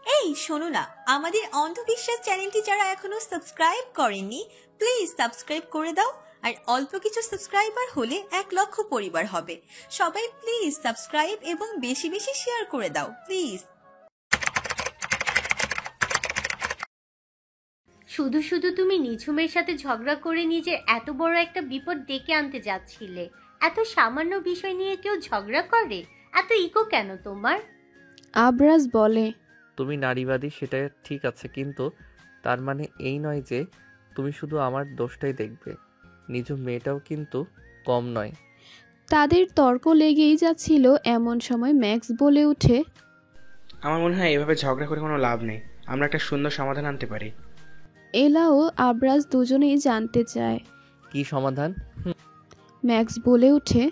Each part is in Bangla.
এই শোনো না, আমাদের অন্ধবিশ্বাস চ্যানেলটি যারা এখনো সাবস্ক্রাইব করেননি প্লিজ সাবস্ক্রাইব করে দাও। আর অল্প কিছু সাবস্ক্রাইবার হলে 1,00,000 পরিবার হবে। সবাই প্লিজ সাবস্ক্রাইব এবং বেশি বেশি শেয়ার করে দাও প্লিজ। শুধু শুধু তুমি নিঝুমের সাথে ঝগড়া করে নিজের এত বড় একটা বিপদ ডেকে আনতে যাচ্ছিলে। এত সামান্য বিষয় নিয়ে কেউ ঝগড়া করে? এত ইগো কেন তোমার? আবরাজ বলে, তুমি নারীবাদী সেটা ঠিক আছে, কিন্তু তার মানে এই নয় যে তুমি শুধু আমার দোষটাই দেখবে। নিজ মেয়েটাও কিন্তু কম নয়। তাদের তর্ক লেগেই যাচ্ছিল। এমন সময় ম্যাক্স বলে ওঠে, আমার মনে হয় এভাবে ঝগড়া করে কোনো লাভ নেই, আমরা একটা সুন্দর সমাধান আনতে পারি। এলা ও আবরাজ দুজনেই জানতে চায়। কি সমাধান? ম্যাক্স বলে ওঠে,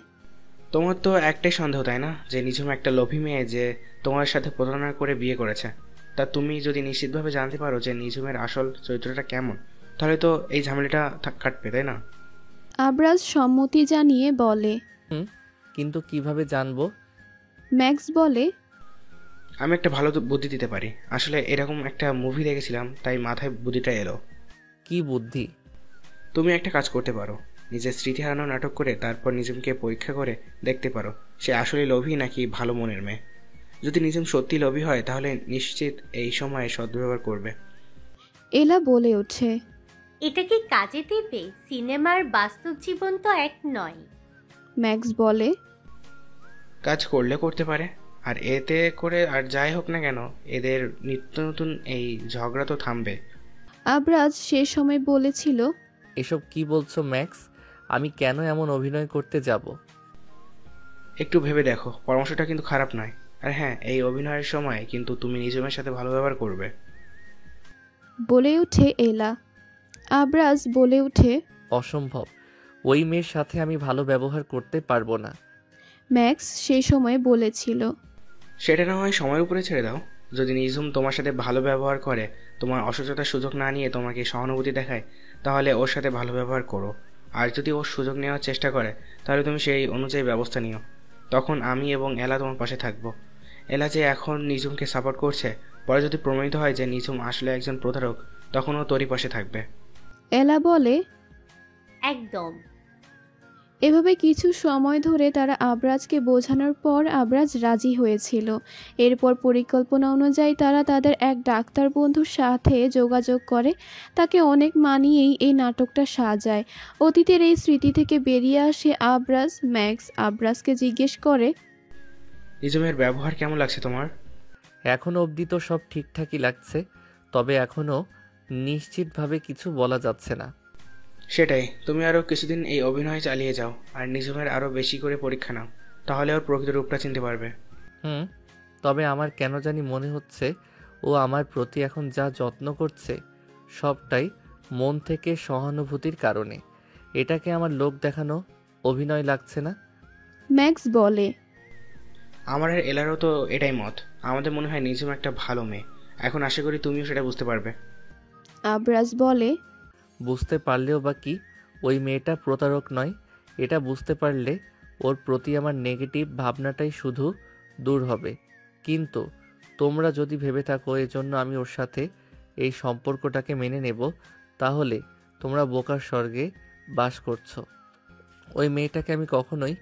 তোমার তো একটাই সন্দেহ তাই না, যে নিঝুম একটা লোভী মেয়ে যে তোমার সাথে প্রতারণা করে বিয়ে করেছে। তা তুমি যদি নিশ্চিতভাবে জানতে পারো যে নিঝুমের আসল চরিত্রটা কেমন, তাহলে তো এই ঝামেলাটা কাটবে, তাই না? আবরাজ সম্মতি জানিয়ে বলে। কিন্তু কিভাবে জানবো? ম্যাক্স বলে, আমি একটা ভালো বুদ্ধি দিতে পারি। আসলে এরকম একটা মুভি দেখেছিলাম, তাই মাথায় বুদ্ধিটা এলো। কি বুদ্ধি? তুমি একটা কাজ করতে পারো, নিজের স্মৃতি হারানো নাটক করে তারপর নিঝুমকে পরীক্ষা করে দেখতে পারো সে আসলে লোভী নাকি ভালো মনের মেয়ে। যদি নিঝুম সত্যি লোভী হয় তাহলে নিশ্চিত এই সময়ে সদ্ব্যবহার করবে। এলা বলে ওঠে, এটা কি কাজে দেবে? সিনেমার বাস্তব জীবন তো এক নয়। ম্যাক্স বলে, কাজ করলে করতে পারে। আর এতে করে আর যাই হোক না কেন, এদের নিত্য নতুন এই ঝগড়া তো থামবে। আবরাজ সে সময় বলেছিল, এসব কি বলছো ম্যাক্স? আমি কেন এমন অভিনয় করতে যাব? একটু ভেবে দেখো, পরামর্শটা কিন্তু খারাপ নয়। আর হ্যাঁ, এই অভিনয়ের সময় কিন্তু তুমি নিঝুমের সাথে ভালো ব্যবহার করবে। বলে ওঠে এলা। আবরাজ বলে ওঠে, অসম্ভব, ওই মেয়ের সাথে আমি ভালো ব্যবহার করতে পারবো না। ম্যাক্স সে সময় বলেছিল, সেটা না হয় সময়ের উপরে ছেড়ে দাও। যদি নিঝুম তোমার সাথে ভালো ব্যবহার করে, তোমার অসুস্থতার সুযোগ না নিয়ে তোমাকে সহানুভূতি দেখায়, তাহলে ওর সাথে ভালো ব্যবহার করো। আর যদি ওর সুযোগ নেওয়ার চেষ্টা করে, তাহলে তুমি সেই অনুযায়ী ব্যবস্থা নিও। তখন আমি এবং এলা তোমার পাশে থাকবো। এলা যে এখন নিঝুমকে সাপোর্ট করছে, পরে যদি প্রমাণিত হয় যে নিঝুম আসলে একজন প্রতারক, তখন ও তোরই পাশে থাকবে। এলা বলে, একদম। এভাবে কিছু সময় ধরে তারা আবরাজকে বোঝানোর পর আবরাজ রাজি হয়েছিল। এরপর পরিকল্পনা অনুযায়ী তারা তাদের এক ডাক্তার বন্ধুর সাথে যোগাযোগ করে। তাকে অনেক মানিয়েই এই নাটকটা সাজায়। অতীতের এই স্মৃতি থেকে বেরিয়ে আসে আবরাজ। ম্যাক্স আবরাজকে জিজ্ঞেস করে, নিঝুমের ব্যবহার কেমন লাগছে তোমার? এখনো অবধি তো সব ঠিকঠাকই লাগছে, তবে এখনো নিশ্চিতভাবে কিছু বলা যাচ্ছে না। সেটাই, তুমি আরও কিছুদিন এই অভিনয় চালিয়ে যাও আর নিঝুমের আরও বেশি করে পরীক্ষা নাও, তাহলে ওর প্রকৃত রূপটা চিনতে পারবে। তবে আমার কেন জানি মনে হচ্ছে ও আমার প্রতি এখন যা যত্ন করছে সবটাই মন থেকে সহানুভূতির কারণে। এটাকে আমার লোক দেখানো অভিনয় লাগছে না। ম্যাক্স বলে, আমার আর এলারও তো এটাই মত। আমাদের মনে হয় নিঝুম একটা ভালো মেয়ে। এখন আশা করি তুমিও সেটা বুঝতে পারবে। আবরাজ বলে, বুঝতে পারলেও বা কি, ওই মেয়েটা প্রতারক নয়। এটা বুঝতে পারলে ওর প্রতি আমার নেগেটিভ ভাবনাটাই শুধু দূর হবে। কিন্তু তোমরা যদি ভেবে থাকো এজন্য আমি ওর সাথে এই সম্পর্কটাকে মেনে নেব, তাহলে তোমরা বোকার স্বর্গে বাস করছো। ওই মেয়েটাকে আমি কখনোই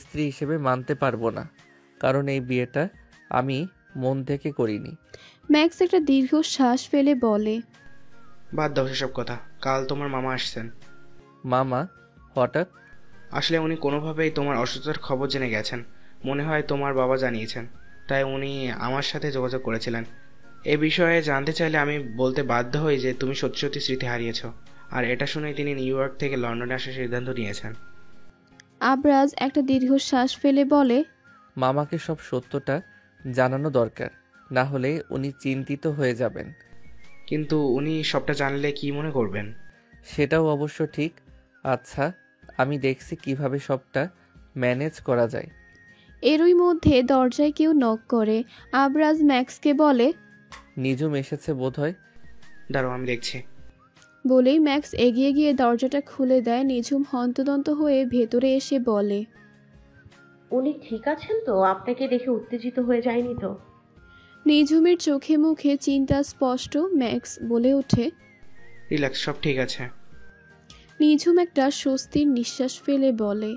স্ত্রী হিসেবে মানতে পারবো না, কারণ এই বিয়েটা আমি মন থেকে করিনি। ম্যাক্স একটা দীর্ঘ শ্বাস ফেলে বলে, বাদ দাও সেসব কথা। কাল তোমার মামা আসছেন। মামা? হঠাৎ? আসলে উনি কোনোভাবেই তোমার অসুস্থতার খবর জেনে গেছেন। মনে হয় তোমার বাবা জানিয়েছেন, তাই উনি আমার সাথে যোগাযোগ করেছিলেন। এ বিষয়ে জানতে চাইলে আমি বলতে বাধ্য হই যে তুমি সত্যি সত্যি স্মৃতি হারিয়েছ। আর এটা শুনেই তিনি নিউ ইয়র্ক থেকে লন্ডনে আসার সিদ্ধান্ত নিয়েছেন। আবরাজ একটা দীর্ঘ শ্বাস ফেলে বলে, মামাকে সব সত্যটা জানানো দরকার, না হলে উনি চিন্তিত হয়ে যাবেন। কিন্তু উনি সবটা জানলে কি মনে করবেন? সেটাও অবশ্য ঠিক। আচ্ছা, আমি দেখছি কিভাবে সবটা ম্যানেজ করা যায়। এরই মধ্যে দরজায় কেউ নক করে। আবরাজ ম্যাক্সকে বলে, নিজুম এসেছে বোধহয়। দাঁড়াও, আমি দেখছি। বলেই ম্যাক্স এগিয়ে গিয়ে দরজাটা খুলে দেয়। নিঝুম হন্তদন্ত হয়ে ভেতরে এসে বলে, উনি ঠিক আছেন তো? আপনাকে দেখে উত্তেজিত হয়ে যায়নি তো? নিঝুমের চোখে মুখে চিন্তা স্পষ্ট। ম্যাক্স বলে ওঠে। রিল্যাক্স, সব ঠিক আছে। নিঝুম একটা স্বস্তির নিঃশ্বাস ফেলে বলে।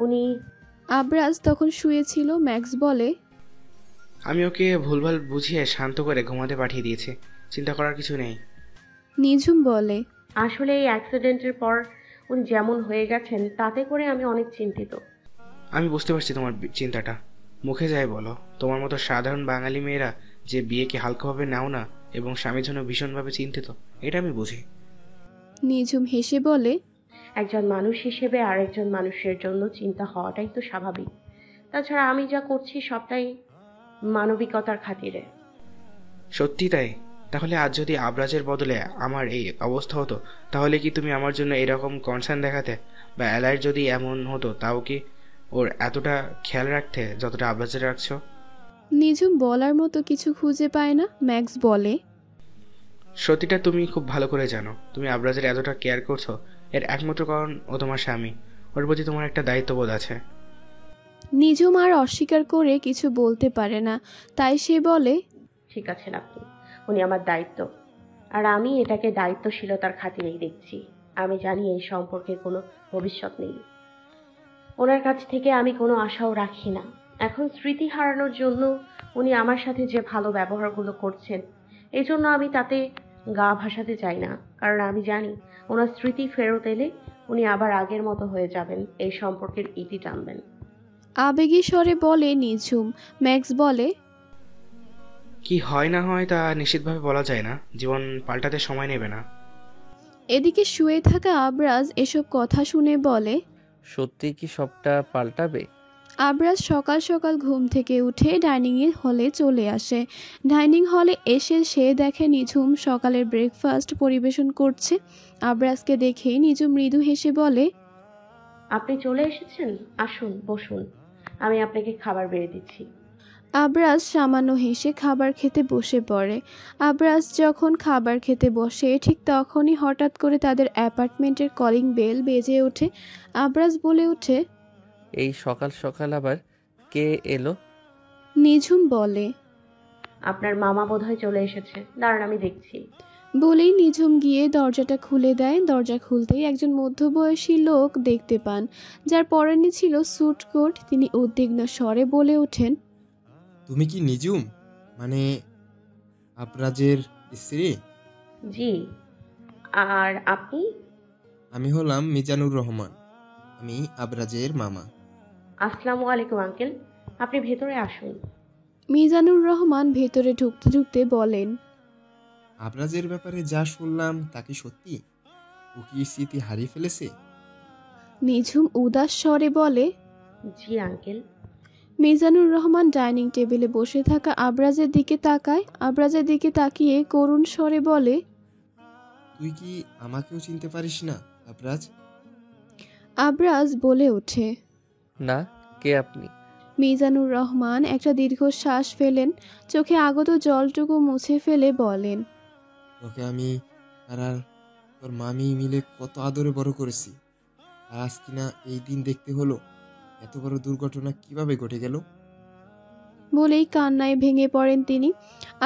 উনি আবরাজ তখন শুয়েছিল। ম্যাক্স বলে, আমি ওকে ভুলভাল বুঝিয়ে শান্ত করে ঘুমাতে পাঠিয়ে দিয়েছি, চিন্তা করার কিছু নেই। নিঝুম বলে, আসলে এই অ্যাক্সিডেন্টের পর উনি যেমন হয়ে গেছেন তাতে করে আমি অনেক চিন্তিত। আমি বুঝতে পারছি তোমার চিন্তাটা। মুখে যাই বলো, তোমার মতো সাধারণ বাঙালি মেয়েরা যে বিয়েকে হালকাভাবে নাও না এবং স্বামীর জন্য ভীষণভাবে চিন্তিত, এটা আমি বুঝি। নিঝুম হেসে বলে, একজন মানুষ হিসেবে আরেকজন মানুষের জন্য চিন্তা হওয়াটাই তো স্বাভাবিক। তাছাড়া আমি যা করছি সবটাই মানবিকতার খাতিরে। সত্যি তাই? তাহলে আজ যদি আবরাজের বদলে আমার এই অবস্থা হতো, তাহলে কি তুমি আমার জন্য এরকম কনসার্ন দেখাতে? বা এলার যদি এমন হতো, তাও কি ওর এতটা খেয়াল রাখতে যতটা আবরাজের রাখছো? নিঝুম বলার মতো কিছু খুঁজে পায় না। ম্যাক্স বলে, সত্যিটা তুমি খুব ভালো করে জানো। তুমি আবরাজের এতটা কেয়ার করছো, এর একমাত্র কারণ ও তোমার স্বামী। ওর প্রতি তোমার একটা দায়িত্ববোধ আছে। নিঝুম আর অস্বীকার করে কিছু বলতে পারে না, তাই সে বলে, ঠিক আছেন আপনি, উনি আমার দায়িত্ব, আর আমি এটাকে দায়িত্বশীলতার খাতিরেই দেখছি। আমি জানি এই সম্পর্কে কোনো ভবিষ্যৎ নেই। ওনার কাছ থেকে আমি কোনো আশাও রাখি না। এখন স্মৃতি হারানোর জন্য উনি আমার সাথে যে ভালো ব্যবহারগুলো করছেন, এই জন্য আমি তাতে গা ভাসাতে চাই না। কারণ আমি জানি ওনার স্মৃতি ফেরত এলে উনি আবার আগের মতো হয়ে যাবেন, এই সম্পর্কের ইতি টানবেন। আবেগী স্বরে বলে নিঝুম। ম্যাক্স বলে, কি হয় না হয় তা নিশ্চিতভাবে বলা যায় না। জীবন পাল্টাতে সময় নেবে না। এদিকে শুয়ে থাকা আবরাজ এসব কথা শুনে বলে, সত্যি কি সবটা পাল্টাবে? আবরাজ সকাল সকাল ঘুম থেকে উঠে ডাইনিং হলে চলে আসে। ডাইনিং হলে এসে সে দেখে নিঝুম সকালের ব্রেকফাস্ট পরিবেশন করছে। আবরাজকে দেখে নিঝুম মৃদু হেসে বলে, আপনি চলে এসেছেন, আসুন বসুন, আমি আপনাকে খাবার বেড়ে দিচ্ছি। আবরাজ সামান্য হেসে খাবার খেতে বসে পড়ে। আবরাজ যখন খাবার খেতে বসে ঠিক তখনই হঠাৎ করে তাদের অ্যাপার্টমেন্টের কলিং বেল বেজে ওঠে। আবরাজ বলে ওঠে, এই সকাল সকাল আবার কে এলো? নিঝুম বলে। আপনার মামা বোধহয় চলে এসেছে, দাঁড়ান আমি দেখছি। বলেই নিঝুম গিয়ে দরজাটা খুলে দেয়। দরজা খুলতেই একজন মধ্যবয়সী লোক দেখতে পান, যার পরনে ছিল স্যুট কোট। তিনি উদ্বিগ্ন স্বরে বলে ওঠেন, তুমি কি নিঝুম, মানে আবরাজের স্ত্রী? জি, আর আপনি? আমি হলাম মিজানুর রহমান, আমি আবরাজের মামা। আসসালামু আলাইকুম আঙ্কেল, আপনি ভেতরে আসুন। মিজানুর রহমান ভেতরে ঢুকতে ঢুকতে বলেন, আবরাজের ব্যাপারে যা শুনলাম তা কি সত্যি? ও কি স্মৃতি হারিয়ে ফেলেছে? নিঝুম উদাস স্বরে বলে। জি আঙ্কেল। মিজানুর রহমান ডাইনিং টেবিলে বসে থাকা আবরাজের দিকে তাকায়। আবরাজের দিকে তাকিয়ে করুণ স্বরে বলে, তুই কি আমাকেও চিনতে পারিস না আবরাজ? আবরাজ বলে ওঠে। না, কে আপনি? মিজানুর রহমান একটা দীর্ঘশ্বাস ফেলেন, চোখে আগত জলটুকু মুছে ফেলে বলেন, তোকে আমি আর তোর মামি মিলে কত আদরে বড় করেছি, আর আজ কিনা এই দিন দেখতে হলো। এত বড় দুর্ঘটনা কিভাবে ঘটে গেল? বলেই কান্নায় ভেঙে পড়েন তিনি।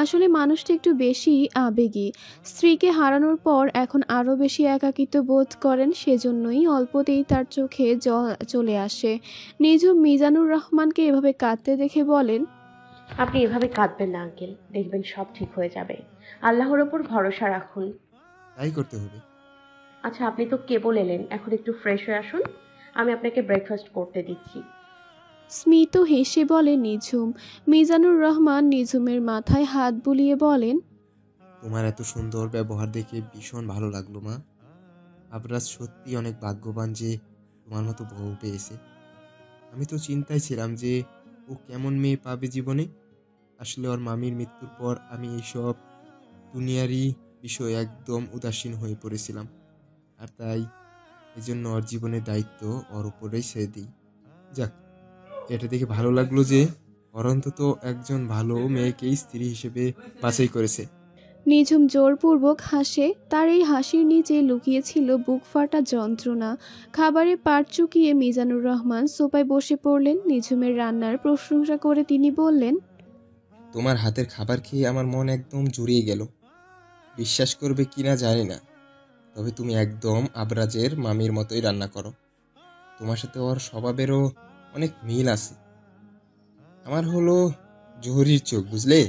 আসলে মানুষটা একটু বেশি আবেগী। স্ত্রীকে হারানোর পর এখন আরও বেশি একাকিত্ব বোধ করেন, সেজন্যই অল্পতেই তার চোখে জল চলে আসে। নিঝুম মিজানুর রহমানকে এভাবে কাঁদতে দেখে বলেন, আপনি এভাবে কাঁদবেন না আঙ্কেল, দেখবেন সব ঠিক হয়ে যাবে। আল্লাহর ওপর ভরসা রাখুন। তাই করতে হবে। আচ্ছা, আপনি তো কেবল এলেন, এখন একটু ফ্রেশ হয়ে আসুন, আমি আপনাকে ব্রেকফাস্ট করতে দিচ্ছি। স্মিত হেসে বলে নিঝুম। মিজানুর রহমান নিঝুমের মাথায় হাত বুলিয়ে বলেন, তোমার এত সুন্দর ব্যবহার দেখে ভীষণ ভালো লাগলো মা। আবরাজ সত্যি অনেক ভাগ্যবান যে তোমার মতো বউ পেয়েছে। আমি তো চিন্তায় ছিলাম যে ও কেমন মেয়ে পাবে জীবনে। আসলে ওর মামির মৃত্যুর পর আমি এইসব দুনিয়ারই বিষয়ে একদম উদাসীন হয়ে পড়েছিলাম, আর তাই এজন্য ওর জীবনের দায়িত্ব ওর উপরেই ছেড়ে দিই। যাক, এটা দেখে ভালো লাগলো যে ওর অন্তত একজন ভালো মেয়েকেই স্ত্রী হিসেবে বাছাই করেছে। নিঝুম জোরপূর্বক হাসে। তার এই হাসির নিচে লুকিয়েছিল বুক ফাটা যন্ত্রণা। খাবারে পাট চুকিয়ে মিজানুর রহমান সোফায় বসে পড়লেন। নিঝুমের রান্নার প্রশংসা করে তিনি বললেন, তোমার হাতের খাবার খেয়ে আমার মন একদম জুড়িয়ে গেল। বিশ্বাস করবে কিনা জানি না, তবে তুমি একদম আবরাজের মামির মতোই রান্না করো। তোমার সাথে ওর স্বভাবেরও অনেক মিল আছে। আমার হলো জহুরির চোখ, বুঝলে?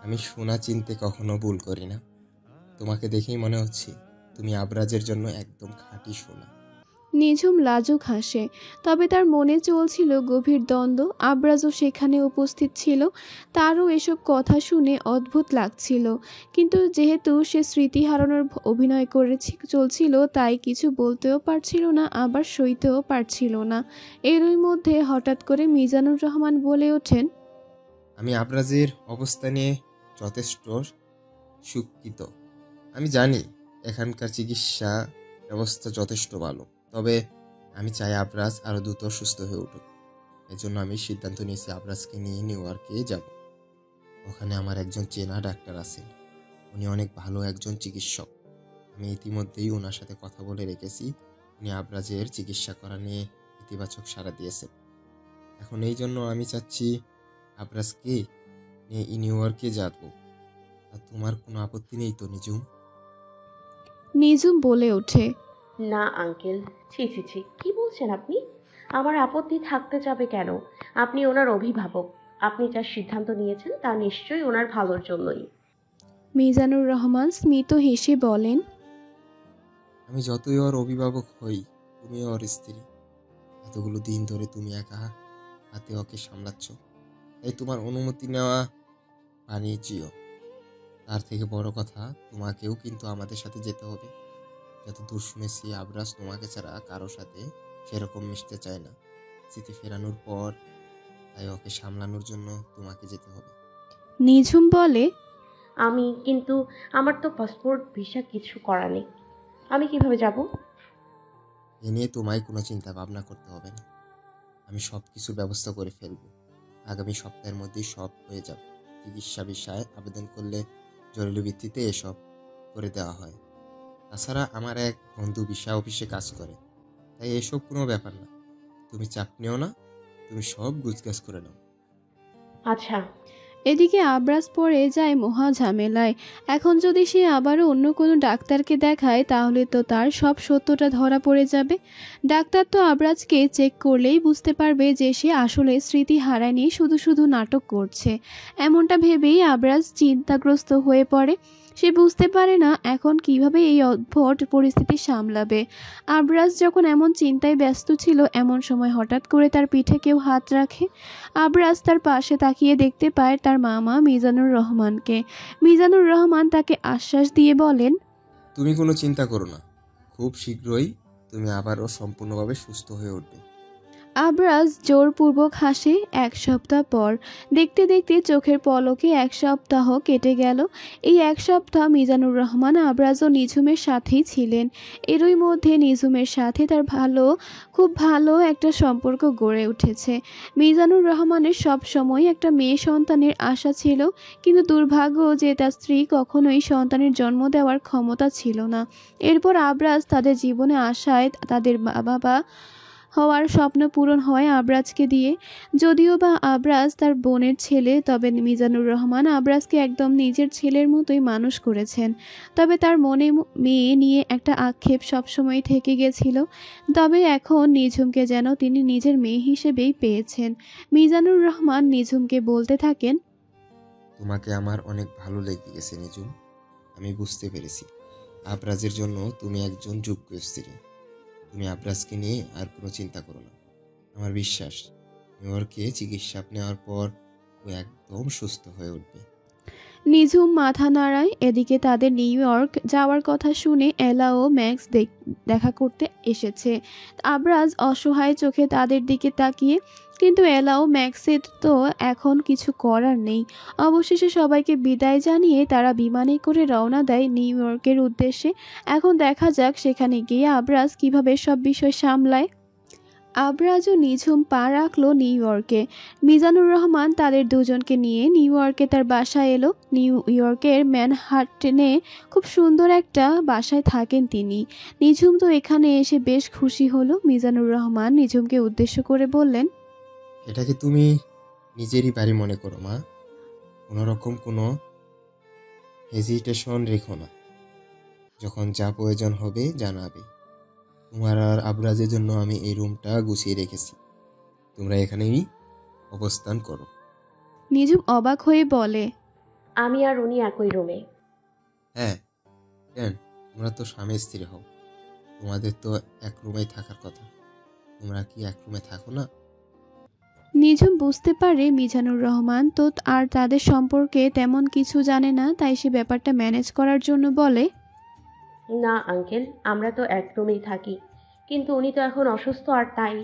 আমি সোনা চিনতে কখনো ভুল করি না। তোমাকে দেখেই মনে হচ্ছে তুমি আবরাজের জন্য একদম খাঁটি সোনা। নিঝুম লাজুক হাসে, তবে তার মনে চলছিল গভীর দ্বন্দ্ব। আবরাজও সেখানে উপস্থিত ছিল, তারও এসব কথা শুনে অদ্ভুত লাগছিল, কিন্তু যেহেতু সে স্মৃতি হারানোর অভিনয় চলছিল, তাই কিছু বলতেও পারছিল না, আবার সইতেও পারছিল না। এরই মধ্যে হঠাৎ করে মিজানুর রহমান বলে ওঠেন, আমি আবরাজের অবস্থা নিয়ে যথেষ্ট সুখিত। আমি জানি এখানকার চিকিৎসা ব্যবস্থা যথেষ্ট ভালো, তবে আমি চাই আবরাজ আরও দ্রুত সুস্থ হয়ে উঠুক। এজন্য আমি সিদ্ধান্ত নিয়েছি আবরাজকে নিয়ে নিউ ইয়র্কে যাব। ওখানে আমার একজন চেনা ডাক্তার আছেন, উনি অনেক ভালো একজন চিকিৎসক। আমি ইতিমধ্যেই ওনার সাথে কথা বলে রেখেছি। উনি আবরাজের চিকিৎসা করা নিয়ে ইতিবাচক সাড়া দিয়েছেন। এখন এই জন্য আমি চাচ্ছি আবরাজকে নিয়ে নিউ ইয়র্কে যাব। আর তোমার কোনো আপত্তি নেই তো নিজুম? নিঝুম বলে ওঠে, না আঙ্কেল, ছি ছি ছি, কি বলছেন আপনি? আমার আপত্তি থাকতে যাবে কেন? আপনি ওনার অভিভাবক। আপনি যা সিদ্ধান্ত নিয়েছেন তা নিশ্চয়ই ওনার ভালোর জন্যই। মিজানুর রহমান স্মিত হেসে বলেন, আমি যতই ওর অভিভাবক হই, তুমি ওর স্ত্রী। এতগুলো দিন ধরে তুমি একা হাতে ওকে সামলাচ্ছ, তাই তোমার অনুমতি নেওয়া বানিয়েছিও। তার থেকে বড় কথা, তোমাকেও কিন্তু আমাদের সাথে যেতে হবে। যতদূর শুনেছি আবরাজ তোমাকে ছাড়া কারো সাথে সেরকম মিশতে চায় না। স্মৃতি ফেরানোর পর তাই ওকে সামলানোর জন্য তোমাকে যেতে হবে। নিঝুম বলে, কিন্তু আমার তো পাসপোর্ট ভিসা কিছু করা নেই। আমি কিভাবে যাব? এ নিয়ে তোমায় কোনো চিন্তা ভাবনা করতে হবে না। আমি সব কিছুর ব্যবস্থা করে ফেলবো। আগামী সপ্তাহের মধ্যেই সব হয়ে যাবে। চিকিৎসা বিষয়ে আবেদন করলে জরুরি ভিত্তিতে এসব করে দেওয়া হয়। তাছাড়া আমার এক বন্ধু ভিসা অফিসে কাজ করে, তাই এসব কোনো ব্যাপার না। তুমি চাপ নিও না, তুমি সব গুছগাছ করে নাও। আচ্ছা। এদিকে আবরাজ পড়ে যায় মহা ঝামেলায়। এখন যদি সে আবারও অন্য কোনো ডাক্তারকে দেখায়, তাহলে তো তার সব সত্যটা ধরা পড়ে যাবে। ডাক্তার তো আবরাজকে চেক করলেই বুঝতে পারবে যে সে আসলে স্মৃতি হারায়নি, শুধু শুধু নাটক করছে। এমনটা ভেবেই আবরাজ চিন্তাগ্রস্ত হয়ে পড়ে। সে বুঝতে পারে না এখন কিভাবে এই অদ্ভুত পরিস্থিতি সামলাবে। আবরাজ যখন এমন চিন্তায় ব্যস্ত ছিল, এমন সময় হঠাৎ করে তার পিঠে কেউ হাত রাখে। আবরাজ তার পাশে তাকিয়ে দেখতে পায় তার মামা মিজানুর রহমানকে। মিজানুর রহমান তাকে আশ্বাস দিয়ে বলেন, তুমি কোনো চিন্তা করো না, খুব শীঘ্রই তুমি আবারও সম্পূর্ণভাবে সুস্থ হয়ে উঠবে। আবরাজ জোরপূর্বক হাসে। 1 সপ্তাহ পর, দেখতে দেখতে চোখের পলকে 1 সপ্তাহ কেটে গেল। এই 1 সপ্তাহ মিজানুর রহমান আবরাজ ও নিঝুমের সাথেই ছিলেন। এরই মধ্যে নিঝুমের সাথে তার খুব ভালো একটা সম্পর্ক গড়ে উঠেছে। মিজানুর রহমানের সব সময় একটা মেয়ে সন্তানের আশা ছিল, কিন্তু দুর্ভাগ্য যে তার স্ত্রী কখনোই সন্তানের জন্ম দেওয়ার ক্ষমতা ছিল না। এরপর আবরাজ তাদের জীবনে আসায় তাদের বাবা হওয়ার স্বপ্ন পূরণ হয় আবরাজকে দিয়ে। যদিও বা আবরাজ তার বোনের ছেলে, তবে মিজানুর রহমান আবরাজকে একদম নিজের ছেলের মতোই মানুষ করেছেন। তবে তার মনে মেয়ে নিয়ে একটা আক্ষেপ সবসময় থেকে গেছিল। তবে এখন নিঝুমকে যেন তিনি নিজের মেয়ে হিসেবেই পেয়েছেন। মিজানুর রহমান নিঝুমকে বলতে থাকেন, তোমাকে আমার অনেক ভালো লেগে গেছে নিজুম। আমি বুঝতে পেরেছি আবরাজের জন্য তুমি একজন যোগ্য স্ত্রী। তুমি আবরাজকে নিয়ে আর কোনো চিন্তা করো না। আমার বিশ্বাস নিউ ইয়র্কে চিকিৎসা নেওয়ার পর ও একদম সুস্থ হয়ে উঠবে। নিঝুম মাথা নাড়ায়। এদিকে তাদের নিউ ইয়র্ক যাওয়ার কথা শুনে এলা ও ম্যাক্স দেখা করতে এসেছে। আবরাজ অসহায় চোখে তাদের দিকে তাকিয়ে, কিন্তু এলা ও ম্যাক্সের তো এখন কিছু করার নেই। অবশেষে সবাইকে বিদায় জানিয়ে তারা বিমানে করে রওনা দেয় নিউ ইয়র্কের উদ্দেশ্যে। এখন দেখা যাক সেখানে গিয়ে আবরাজ কিভাবে সব বিষয় সামলায়। আবরাজ ও নিঝুম পা রাখলো নিউ ইয়র্কে। মিজানুর রহমান তাদের দুজনকে নিয়ে নিউ ইয়র্কে তার বাসায় এলো। নিউ ইয়র্কের ম্যানহাটনে খুব সুন্দর একটা বাসায় থাকেন তিনি। নিঝুম তো এখানে এসে বেশ খুশি হলো। মিজানুর রহমান নিঝুমকে উদ্দেশ্য করে বললেন, এটাকে তুমি নিজেরই বাড়ি মনে করো মা। কোনো রকম কোনো হেজিটেশন রেখো না। যখন যা প্রয়োজন হবে জানাবে। তোমার আর আবরাজের জন্য আমি এই রুমটা গুছিয়ে রেখেছি। তোমরা এখানেই অবস্থান করো। নিঝুম অবাক হয়ে বলে, আমি আর উনি একই রুমে? হ্যাঁ, কেন? তোমরা তো স্বামী স্ত্রী হও, তোমাদের তো এক রুমেই থাকার কথা। তোমরা কি এক রুমে থাকো না? নিঝুম বুঝতে পারে মিজানুর রহমান তো আর তাদের সম্পর্কে তেমন কিছু জানে না, তাই সে ব্যাপারটা ম্যানেজ করার জন্য বলে, না আঙ্কেল, আমরা তো এক রুমেই থাকি, কিন্তু উনি তো এখন অসুস্থ আর তাই।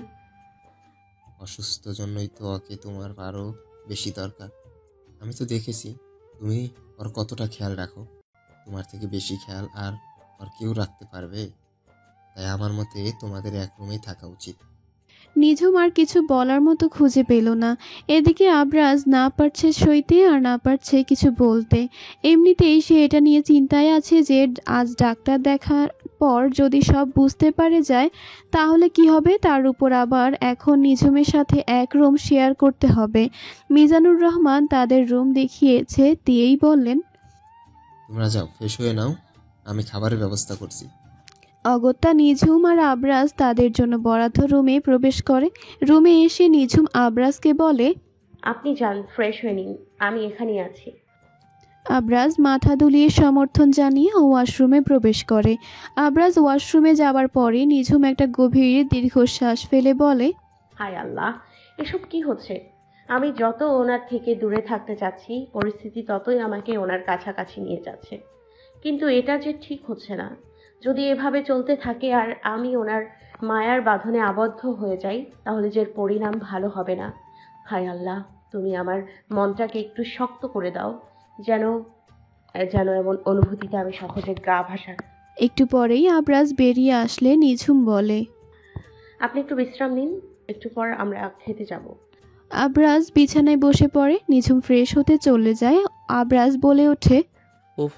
অসুস্থ জন্যই তো ওকে তোমার আরও বেশি দরকার। আমি তো দেখেছি তুমি ওর কতটা খেয়াল রাখো। তোমার থেকে বেশি খেয়াল আর ওর কেউ রাখতে পারবে? তাই আমার মতে তোমাদের এক রুমেই থাকা উচিত। নিঝুম আর কিছু বলার মতো খুঁজে পেল না। এদিকে আবরাজ না পারছে সইতে আর না পারছে কিছু বলতে। এমনিতেই সে এটা নিয়ে চিন্তায় আছে যে আজ ডাক্তার দেখার পর যদি সব বুঝতে পারে যায় তাহলে কি হবে। তার উপর আবার এখন নিঝুমের সাথে এক রুম শেয়ার করতে হবে। মিজানুর রহমান তাদের রুম দেখিয়েছে দিয়েই বললেন, তোমরা যাও, ফ্রেশ হয়ে নাও, আমি খাবারের ব্যবস্থা করছি। অগত্যা নিঝুম আর আবরাজ তাদের জন্য বরাদ্দ রুমে প্রবেশ করে। রুমে এসে নিঝুম আবরাজকে বলে, আপনি যান, ফ্রেশ হয়ে নিন, আমি এখানেই আছি। আবরাজ মাথা দুলিয়ে সমর্থন জানিয়ে ওয়াশরুমে প্রবেশ করে। আবরাজ ওয়াশরুমে যাবার পরে নিঝুম একটা গভীর দীর্ঘশ্বাস ফেলে বলে, হায় আল্লাহ, এসব কি হচ্ছে? আমি যত ওনার থেকে দূরে থাকতে চাচ্ছি, পরিস্থিতি ততই আমাকে ওনার কাছাকাছি নিয়ে যাচ্ছে। কিন্তু এটা যে ঠিক হচ্ছে না। যদি এভাবে চলতে থাকে আর আমি ওনার মায়ার বাঁধনে আবদ্ধ হয়ে যাই, তাহলে যে পরিণাম ভালো হবে না। হায় আল্লাহ, তুমি আমার মনটাকে একটু শক্ত করে দাও, যেন যেন এমন অনুভূতিতে আমি সহজে গা ভাসা। একটু পরেই আবরাজ বেরিয়ে আসলে নিঝুম বলে, আপনি একটু বিশ্রাম নিন, একটু পর আমরা খেতে যাব। আবরাজ বিছানায় বসে পড়ে। নিঝুম ফ্রেশ হতে চলে যায়। আবরাজ বলে ওঠে, উফ,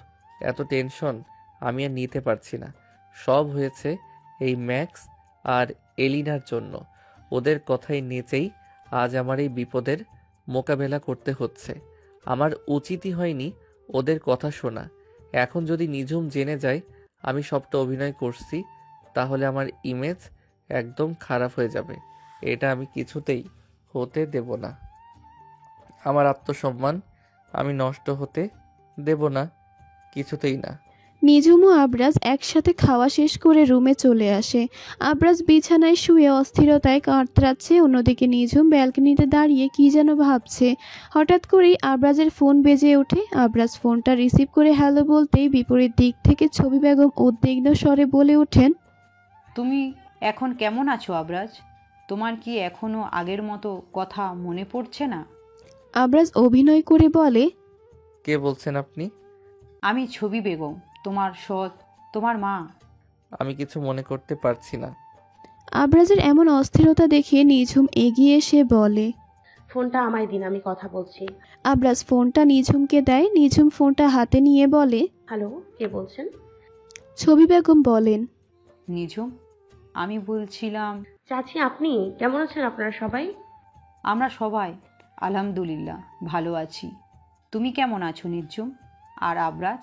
এত টেনশন আমি আর নিতে পারছি না। সব হয়েছে এই ম্যাক্স আর এলিনার জন্য। ওদের কথাই নেচেই আজ আমার এই বিপদের মোকাবেলা করতে হচ্ছে। আমার উচিতই হয়নি ওদের কথা শোনা। এখন যদি নিঝুম জেনে যায় আমি সবটা অভিনয় করছি, তাহলে আমার ইমেজ একদম খারাপ হয়ে যাবে। এটা আমি কিছুতেই হতে দেব না। আমার আত্মসম্মান আমি নষ্ট হতে দেব না, কিছুতেই না। নিঝুম ও আবরাজ একসাথে খাওয়া শেষ করে রুমে চলে আসে। আবরাজ বিছানায় শুয়ে অস্থিরতায় কাতরাচ্ছে। অন্যদিকে নিঝুম ব্যালকনিতে দাঁড়িয়ে কি যেন ভাবছে। হঠাৎ করেই আবরাজের ফোন বেজে ওঠে। আবরাজ ফোনটা রিসিভ করে হ্যালো বলতেই বিপরীত দিক থেকে ছবি বেগম উদ্বিগ্ন স্বরে বলে ওঠেন, তুমি এখন কেমন আছো আবরাজ? তোমার কি এখনো আগের মতো কথা মনে পড়ছে না? আবরাজ অভিনয় করে বলে, কে বলছেন আপনি? আমি ছবি বেগম, তোমার সৎ, তোমার মা। আমি কিছু মনে করতে পারছি না। আবরাজের এমন অস্থিরতা দেখে নিঝুম এগিয়ে এসে বলে, ফোনটা আমায় দিন, আমি কথা বলছি। আবরাজ ফোনটা নিঝুমকে দেয়। নিঝুম ফোনটা হাতে নিয়ে বলে, হ্যালো, কে বলছেন? ছবি বেগম বলেন, নিঝুম, আমি বলছিলাম, চাচি, আপনি কেমন আছেন? আপনারা সবাই? আমরা সবাই আলহামদুলিল্লাহ ভালো আছি। তুমি কেমন আছো নিঝুম? আর আবরাজ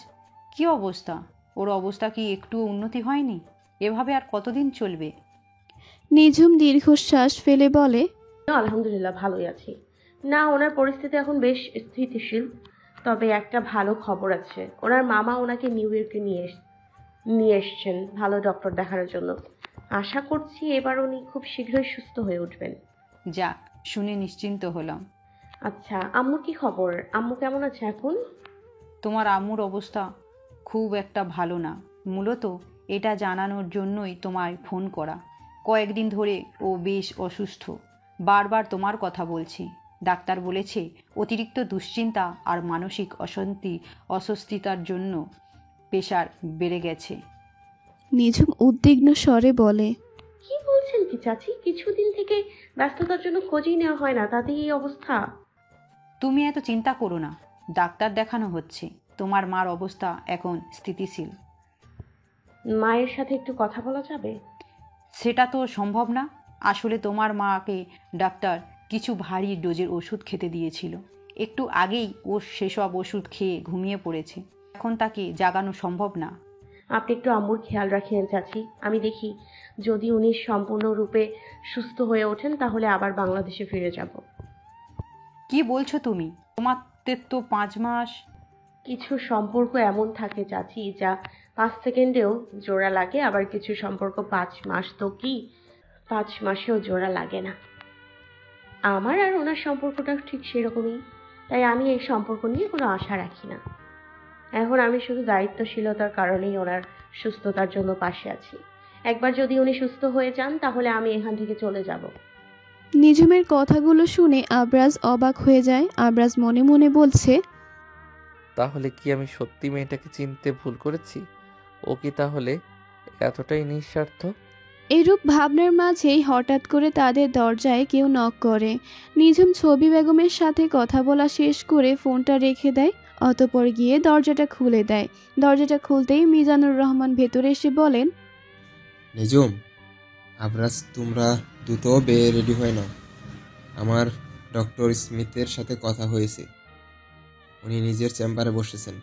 কি অবস্থা? ওর অবস্থা কি একটু উন্নতি হয়নি? এভাবে আর কতদিন চলবে? নিঝুম দীর্ঘশ্বাস ফেলে বলে, আলহামদুলিল্লাহ ভালোই আছি। না, ওনার পরিস্থিতি এখন বেশ স্থিতিশীল। তবে একটা ভালো খবর আছে, ওনার মামা ওনাকে নিউ ইয়র্কে নিয়ে এসছেন ভালো ডক্টর দেখানোর জন্য। আশা করছি এবার উনি খুব শীঘ্রই সুস্থ হয়ে উঠবেন। যাক, শুনে নিশ্চিন্ত হলাম। আচ্ছা, আম্মুর কি খবর? আম্মু কেমন আছে এখন? তোমার আম্মুর অবস্থা খুব একটা ভালো না। মূলত এটা জানানোর জন্যই তোমায় ফোন করা। কয়েকদিন ধরে ও বেশ অসুস্থ। বারবার তোমার কথা বলছি। ডাক্তার বলেছে অতিরিক্ত দুশ্চিন্তা আর মানসিক অস্বস্তিতার জন্য প্রেশার বেড়ে গেছে। নিঝুম উদ্বিগ্ন স্বরে বলে, কি বলছেন কি চাচি? কিছুদিন থেকে ব্যস্ততার জন্য খোঁজই নেওয়া হয় না, তাতেই এই অবস্থা? তুমি এত চিন্তা করো না, ডাক্তার দেখানো হচ্ছে। তোমার মার অবস্থা এখন স্থিতিশীল। মায়ের সাথে একটু কথা বলা যাবে? সেটা তো সম্ভব না। আসলে তোমার মাকে ডাক্তার কিছু ভারী ডোজের ওষুধ খেতে দিয়েছিল। একটু আগেই ও সেসব ওষুধ খেয়ে ঘুমিয়ে পড়েছে। এখন তাকে জাগানো সম্ভব না। আপনি একটু আম্মুর খেয়াল রাখেন চাচি। আমি দেখি যদি উনি সম্পূর্ণরূপে সুস্থ হয়ে ওঠেন তাহলে আবার বাংলাদেশে ফিরে যাব। কি বলছো তুমি? তোমাদের তো 5 মাস। কিছু সম্পর্ক এমন থাকে চাচি যা 5 সেকেন্ডেও জোড়া লাগে, আবার কিছু সম্পর্ক 5 মাস তো কি 5 মাসেও জোড়া লাগে না। আমার আর ওনার সম্পর্কটা ঠিক সেরকমই, তাই আমি এই সম্পর্ক নিয়ে কোনো আশা রাখি না। এখন আমি শুধু দায়িত্বশীলতার কারণেই ওনার সুস্থতার জন্য পাশে আছি। একবার যদি উনি সুস্থ হয়ে যান তাহলে আমি এখান থেকে চলে যাব। নিঝুমের কথাগুলো শুনে আবরাজ অবাক হয়ে যায়। আবরাজ মনে মনে বলছে, তাহলে কি আমি সত্যি মেয়েটাকে চিনতে ভুল করেছি? ও কি তাহলে এতটাই নিঃস্বার্থ? এরূপ ভাবনার মাঝেই হঠাৎ করে তাদের দরজায় কেউ নক করে। নিঝুম ছবি বেগমের সাথে কথা বলা শেষ করে ফোনটা রেখে দেয়। অতঃপর গিয়ে দরজাটা খুলে দেয়। দরজাটা খুলতেই মিজানুর রহমান ভেতরে এসে বলেন, নিজুম, আবরাজ, তোমরা দ্রুত বেয়ে রেডি হয়ে নাও। আমার ডক্টর স্মিথের সাথে কথা হয়েছে। উনি নিজের চেম্বারে বসেছেন।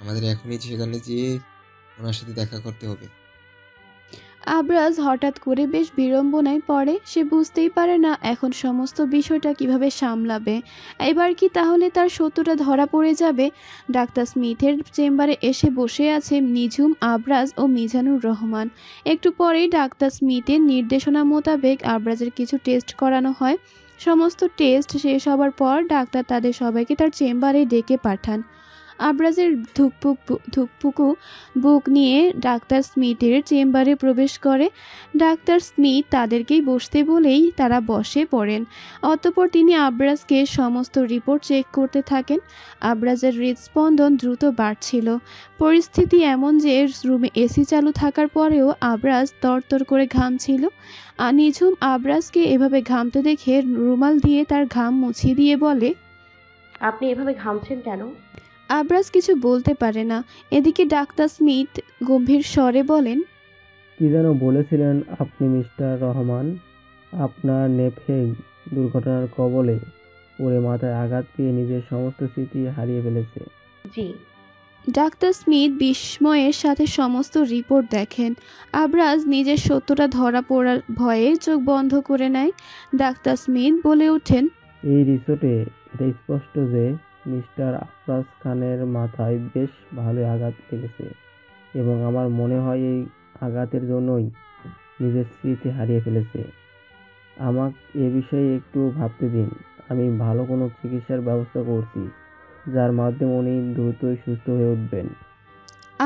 আমাদের এখনই সেখানে যেয়ে ওনার সাথে দেখা করতে হবে। আবরাজ হঠাৎ করে বেশ বিড়ম্বনায় পড়ে। সে বুঝতেই পারে না এখন সমস্ত বিষয়টা কিভাবে সামলাবে। এবার কি তাহলে তার সত্যটা ধরা পড়ে যাবে? ডাক্তার স্মিথের চেম্বারে এসে বসে আছে নিঝুম, আবরাজ ও মিজানুর রহমান। একটু পরেই ডাক্তার স্মিথের নির্দেশনা মোতাবেক আবরাজের কিছু টেস্ট করানো হয়। সমস্ত টেস্ট শেষ হবার পর ডাক্তার তাদের সবাইকে তার চেম্বারে ডেকে পাঠান। আবরাজের ধুকপুকু বুক নিয়ে ডাক্তার স্মিথের চেম্বারে প্রবেশ করে। ডাক্তার স্মিথ তাদেরকেই বসতে বলেই তারা বসে পড়েন। অতঃপর তিনি আবরাজকে সমস্ত রিপোর্ট চেক করতে থাকেন। আবরাজের হৃদস্পন্দন দ্রুত বাড়ছিল। পরিস্থিতি এমন যে রুমে এসি চালু থাকার পরেও আবরাজ তরতর করে ঘামছিল। নিঝুম আবরাজকে এভাবে ঘামতে দেখে রুমাল দিয়ে তার ঘাম মুছিয়ে দিয়ে বলে, আপনি এভাবে ঘামছেন কেন? আবরাজ কিছু বলতে পারে না। এদিকে ডাক্তার স্মিথ গম্ভীর স্বরে বলেন, কি যেন বলেছিলেন আপনি মিস্টার রহমান? আপনার নেফে দুর্ঘটনার কবলে পড়ে মাথায় আঘাত পেয়ে নিজের সমস্ত স্মৃতি হারিয়ে ফেলেছে। জি। ডাক্তার স্মিথ বিস্ময়ের সাথে সমস্ত রিপোর্ট দেখেন। আবরাজ নিজের সত্যটা ধরা পড়ার ভয়ে চোখ বন্ধ করে নেয়। ডাক্তার স্মিথ বলে ওঠেন, এই রিপোর্টে এটা স্পষ্ট যে মিস্টার আফরাজ খানের মাথায় বেশ ভালো আঘাত লেগেছে এবং আমার মনে হয় এই আঘাতের জন্যই নিজের স্মৃতি হারিয়ে ফেলেছে। আমাকে এ বিষয়ে একটু ভাবতে দিন। আমি ভালো কোনো চিকিৎসার ব্যবস্থা করছি যার মাধ্যমে উনি দ্রুতই সুস্থ হয়ে উঠবেন।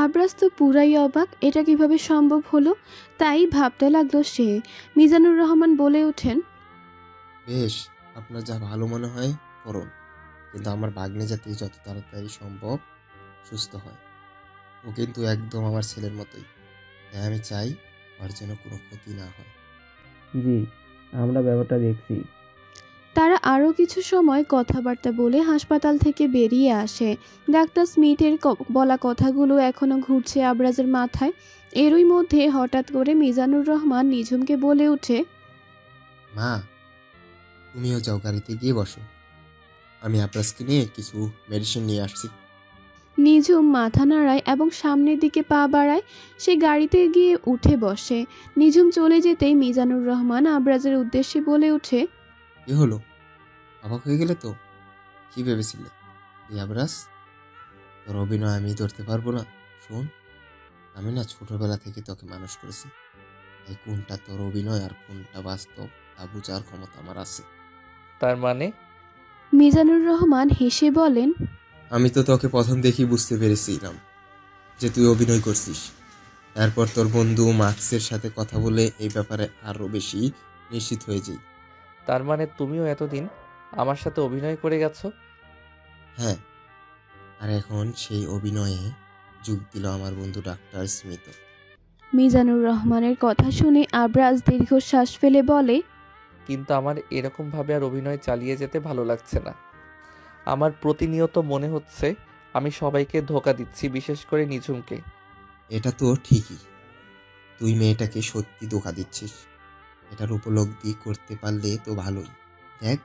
আবরাজ তো পুরাই অবাক, এটা কিভাবে সম্ভব হলো তাই ভাবতে লাগলো সে। মিজানুর রহমান বলে ওঠেন, বেশ, আপনার যা ভালো মনে হয় করুন, কিন্তু আমার ভাগ্নে যাতে যত তাড়াতাড়ি সম্ভব সুস্থ হয়। ও কিন্তু একদম আমার ছেলের মতোই, তাই আমি চাই ওর যেন কোনো ক্ষতি না হয়। জি, আমরা ব্যাপারটা দেখছি। তারা আরও কিছু সময় কথাবার্তা বলে হাসপাতাল থেকে বেরিয়ে আসে। ডাক্তার স্মিথের বলা কথাগুলো এখনও ঘুরছে আবরাজের মাথায়। এরই মধ্যে হঠাৎ করে মিজানুর রহমান নিঝুমকে বলে ওঠে, মা, তুমিও যাও, গাড়িতে গিয়ে বসো। আমি আবরাজকে নিয়ে কিছু মেডিসিন নিয়ে আসছি। নিঝুম মাথা নাড়ায় এবং সামনের দিকে পা বাড়ায়। সে গাড়িতে গিয়ে উঠে বসে। নিঝুম চলে যেতেই মিজানুর রহমান আবরাজের উদ্দেশ্যে বলে ওঠে, কি হলো, অবাক হয়ে গেলে তো? কি ভেবেছিলে আবরাজ? তোর অভিনয় আমি ধরতে পারবো না। শোন, আমি না ছোটবেলা থেকে তোকে মানুষ করেছি, তাই কোনটা তোর অভিনয় আর কোনটা বাস্তব তা বোঝার ক্ষমতা আমার আছে। তার মানে? মিজানুর রহমান হেসে বলেন, আমি তো তোকে প্রথম দেখেই বুঝতে পেরেছিলাম যে তুই অভিনয় করছিস। তারপর তোর বন্ধু মার্কসের সাথে কথা বলে এই ব্যাপারে আরো বেশি নিশ্চিত হয়ে যাই। তার মানে তুমিও এতদিন আমার সাথে অভিনয় করে গেছো? হ্যাঁ, আর এখন সেই অভিনয়ে যোগ দিল আমার বন্ধু ডাক্তার স্মিথ। মিজানুর রহমানের কথা শুনে আবরাজ দীর্ঘশ্বাস ফেলে বলে, কিন্তু আমার এরকমভাবে আর অভিনয় চালিয়ে যেতে ভালো লাগছে না। আমার প্রতিনিয়ত মনে হচ্ছে আমি সবাইকে ধোঁকা দিচ্ছি, বিশেষ করে নিঝুমকে। এটা তো ঠিকই, তুই মেয়েটাকে সত্যি ধোঁকা দিচ্ছিস। এটার উপলব্ধি করতে পারলে তো ভালোই। দেখ,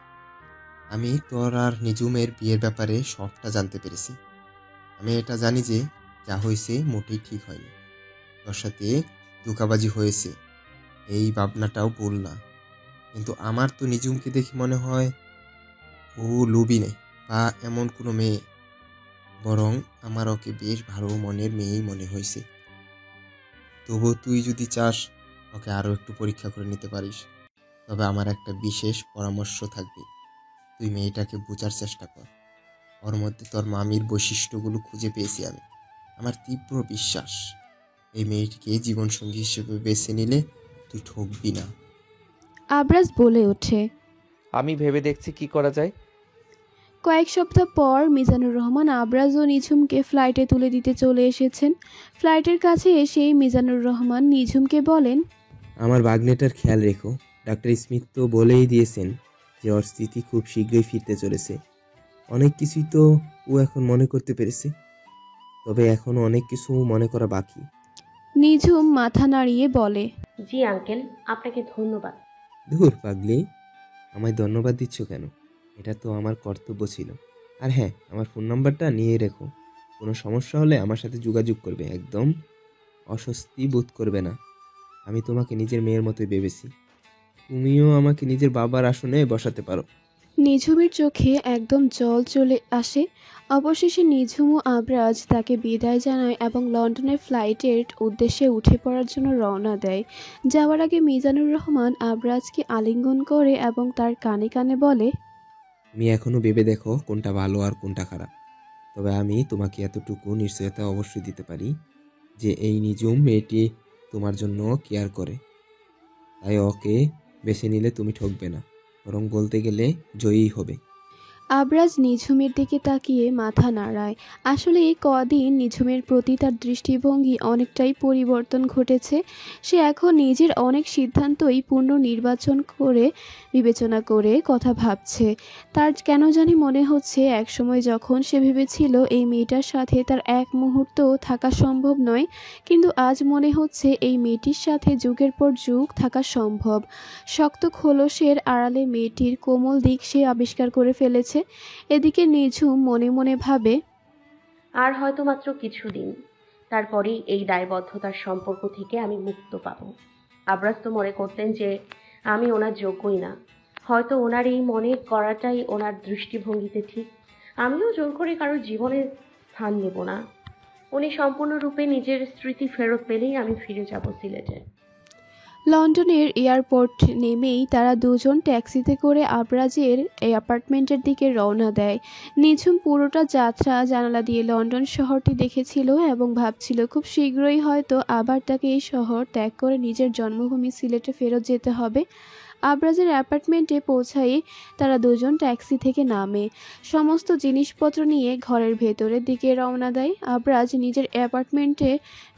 আমি তোর আর নিজুমের বিয়ের ব্যাপারে সবটা জানতে পেরেছি। আমি এটা জানি যে যা হয়েছে মোটেই ঠিক হয়নি। তোর সাথে ধোঁকাবাজি হয়েছে, এই ভাবনাটাও ভুল না। কিন্তু আমার তো নিজুমকে দেখে মনে হয় ও লোভী নেই বা এমন কোনো মেয়ে, বরং আমার ওকে বেশ ভালো মনের মেয়েই মনে হয়েছে। তবু তুই যদি চাস ওকে আরও একটু পরীক্ষা করে নিতে পারিস, তবে আমার একটা বিশেষ পরামর্শ থাকবে। তুই মেয়েটাকে বোঝার চেষ্টা কর। ওর মধ্যে তোর মামির বৈশিষ্ট্যগুলো খুঁজে পেয়েছি আমি। আমার তীব্র বিশ্বাস এই মেয়েটিকে জীবনসঙ্গী হিসেবে বেছে নিলে তুই ঠকবি না। আবরাজ বলে ওঠে। আমি ভেবে দেখছি কি করা যায়। কয়েক সপ্তাহ পর মিজানুর রহমান আবরাজ ও নিঝুমকে ফ্লাইটে তুলে দিতে চলে এসেছেন। ফ্লাইটের কাছে এসেই মিজানুর রহমান নিঝুমকে বলেন, আমার বাগনেটার খেয়াল রেখো। ডাক্তার স্মিথ তো বলেই দিয়েছেন যে ওর স্থিতি খুব শীঘ্রই ফিরতে চলেছে। অনেক কিছুই তো ও এখন মনে করতে পেরেছে, তবে এখনও অনেক কিছু মনে করা বাকি। নিঝুম মাথা নাড়িয়ে বলে, জি আঙ্কেল, আপনাকে ধন্যবাদ। ধুর পাগলি, আমায় ধন্যবাদ দিচ্ছ কেন? এটা তো আমার কর্তব্য ছিল। আর হ্যাঁ, আমার ফোন নাম্বারটা নিয়ে রেখো। কোনো সমস্যা হলে আমার সাথে যোগাযোগ করবে, একদম অস্বস্তি বোধ করবে না। আমি তোমাকে নিজের মেয়ের মতোই ভেবেছি। তুমিও আমাকে নিজের বাবার আসনে বসাতে পারো। নিঝুমের চোখে একদম জল চলে আসে। অবশেষে নিঝুম ও আবরাজ তাকে বিদায় জানায় এবং লন্ডনের ফ্লাইটের উদ্দেশ্যে উঠে পড়ার জন্য রওনা দেয়। যাওয়ার আগে মিজানুর রহমান আবরাজকে আলিঙ্গন করে এবং তার কানে কানে বলে, তুমি এখনো ভেবে দেখো কোনটা ভালো আর কোনটা খারাপ। তবে আমি তোমাকে এতটুকু নিশ্চয়তা অবশ্যই দিতে পারি যে এই নিজুম মেয়েটি তোমার জন্য কেয়ার করে। তাই ওকে বেছে নিলে তুমি ঠকবে না, বরং বলতে গেলে জয়ী হবে। আবরাজ নিঝুমের দিকে তাকিয়ে মাথা নাড়ায়। আসলে এই কদিন নিঝুমের প্রতি তার দৃষ্টিভঙ্গি অনেকটাই পরিবর্তন ঘটেছে। সে এখন নিজের অনেক সিদ্ধান্তই পুনর্নির্বাচন করে বিবেচনা করে কথা ভাবছে। তার কেন জানি মনে হচ্ছে একসময় যখন সে ভেবেছিল এই মেয়েটার সাথে তার এক মুহূর্ত থাকা সম্ভব নয়, কিন্তু আজ মনে হচ্ছে এই মেয়েটির সাথে যুগের পর যুগ থাকা সম্ভব। শক্ত খোলসের আড়ালে মেয়েটির কোমল দিক সে আবিষ্কার করে ফেলেছে। এদিকে নিঝুম মনে মনে ভাবে, আর হয়তো মাত্র কিছুদিন, তারপরেই এই দায়বদ্ধতার সম্পর্ক থেকে আমি মুক্ত পাব। আবরাজ তো মনে করতেন যে আমি ওনার যোগ্যই না। হয়তো ওনার এই মনে করাটাই ওনার দৃষ্টিভঙ্গিতে ঠিক। আমিও জোর করে কারোর জীবনে স্থান নেব না। উনি সম্পূর্ণরূপে নিজের স্মৃতি ফেরত পেলেই আমি ফিরে যাব সিলেটে। লন্ডনের এয়ারপোর্ট নেমেই তারা দুজন ট্যাক্সিতে করে আবরাজের এই অ্যাপার্টমেন্টের দিকে রওনা দেয়। নিঝুম পুরোটা যাত্রা জানালা দিয়ে লন্ডন শহরটি দেখেছিল এবং ভাবছিল খুব শীঘ্রই হয়তো আবার তাকে এই শহর ত্যাগ করে নিজের জন্মভূমি সিলেটে ফেরত যেতে হবে। আবরাজের অ্যাপার্টমেন্টে পৌঁছাই তারা দুজন ট্যাক্সি থেকে নামে। সমস্ত জিনিসপত্র নিয়ে ঘরের ভেতরের দিকে রওনা দেয়। আবরাজ নিজের অ্যাপার্টমেন্টে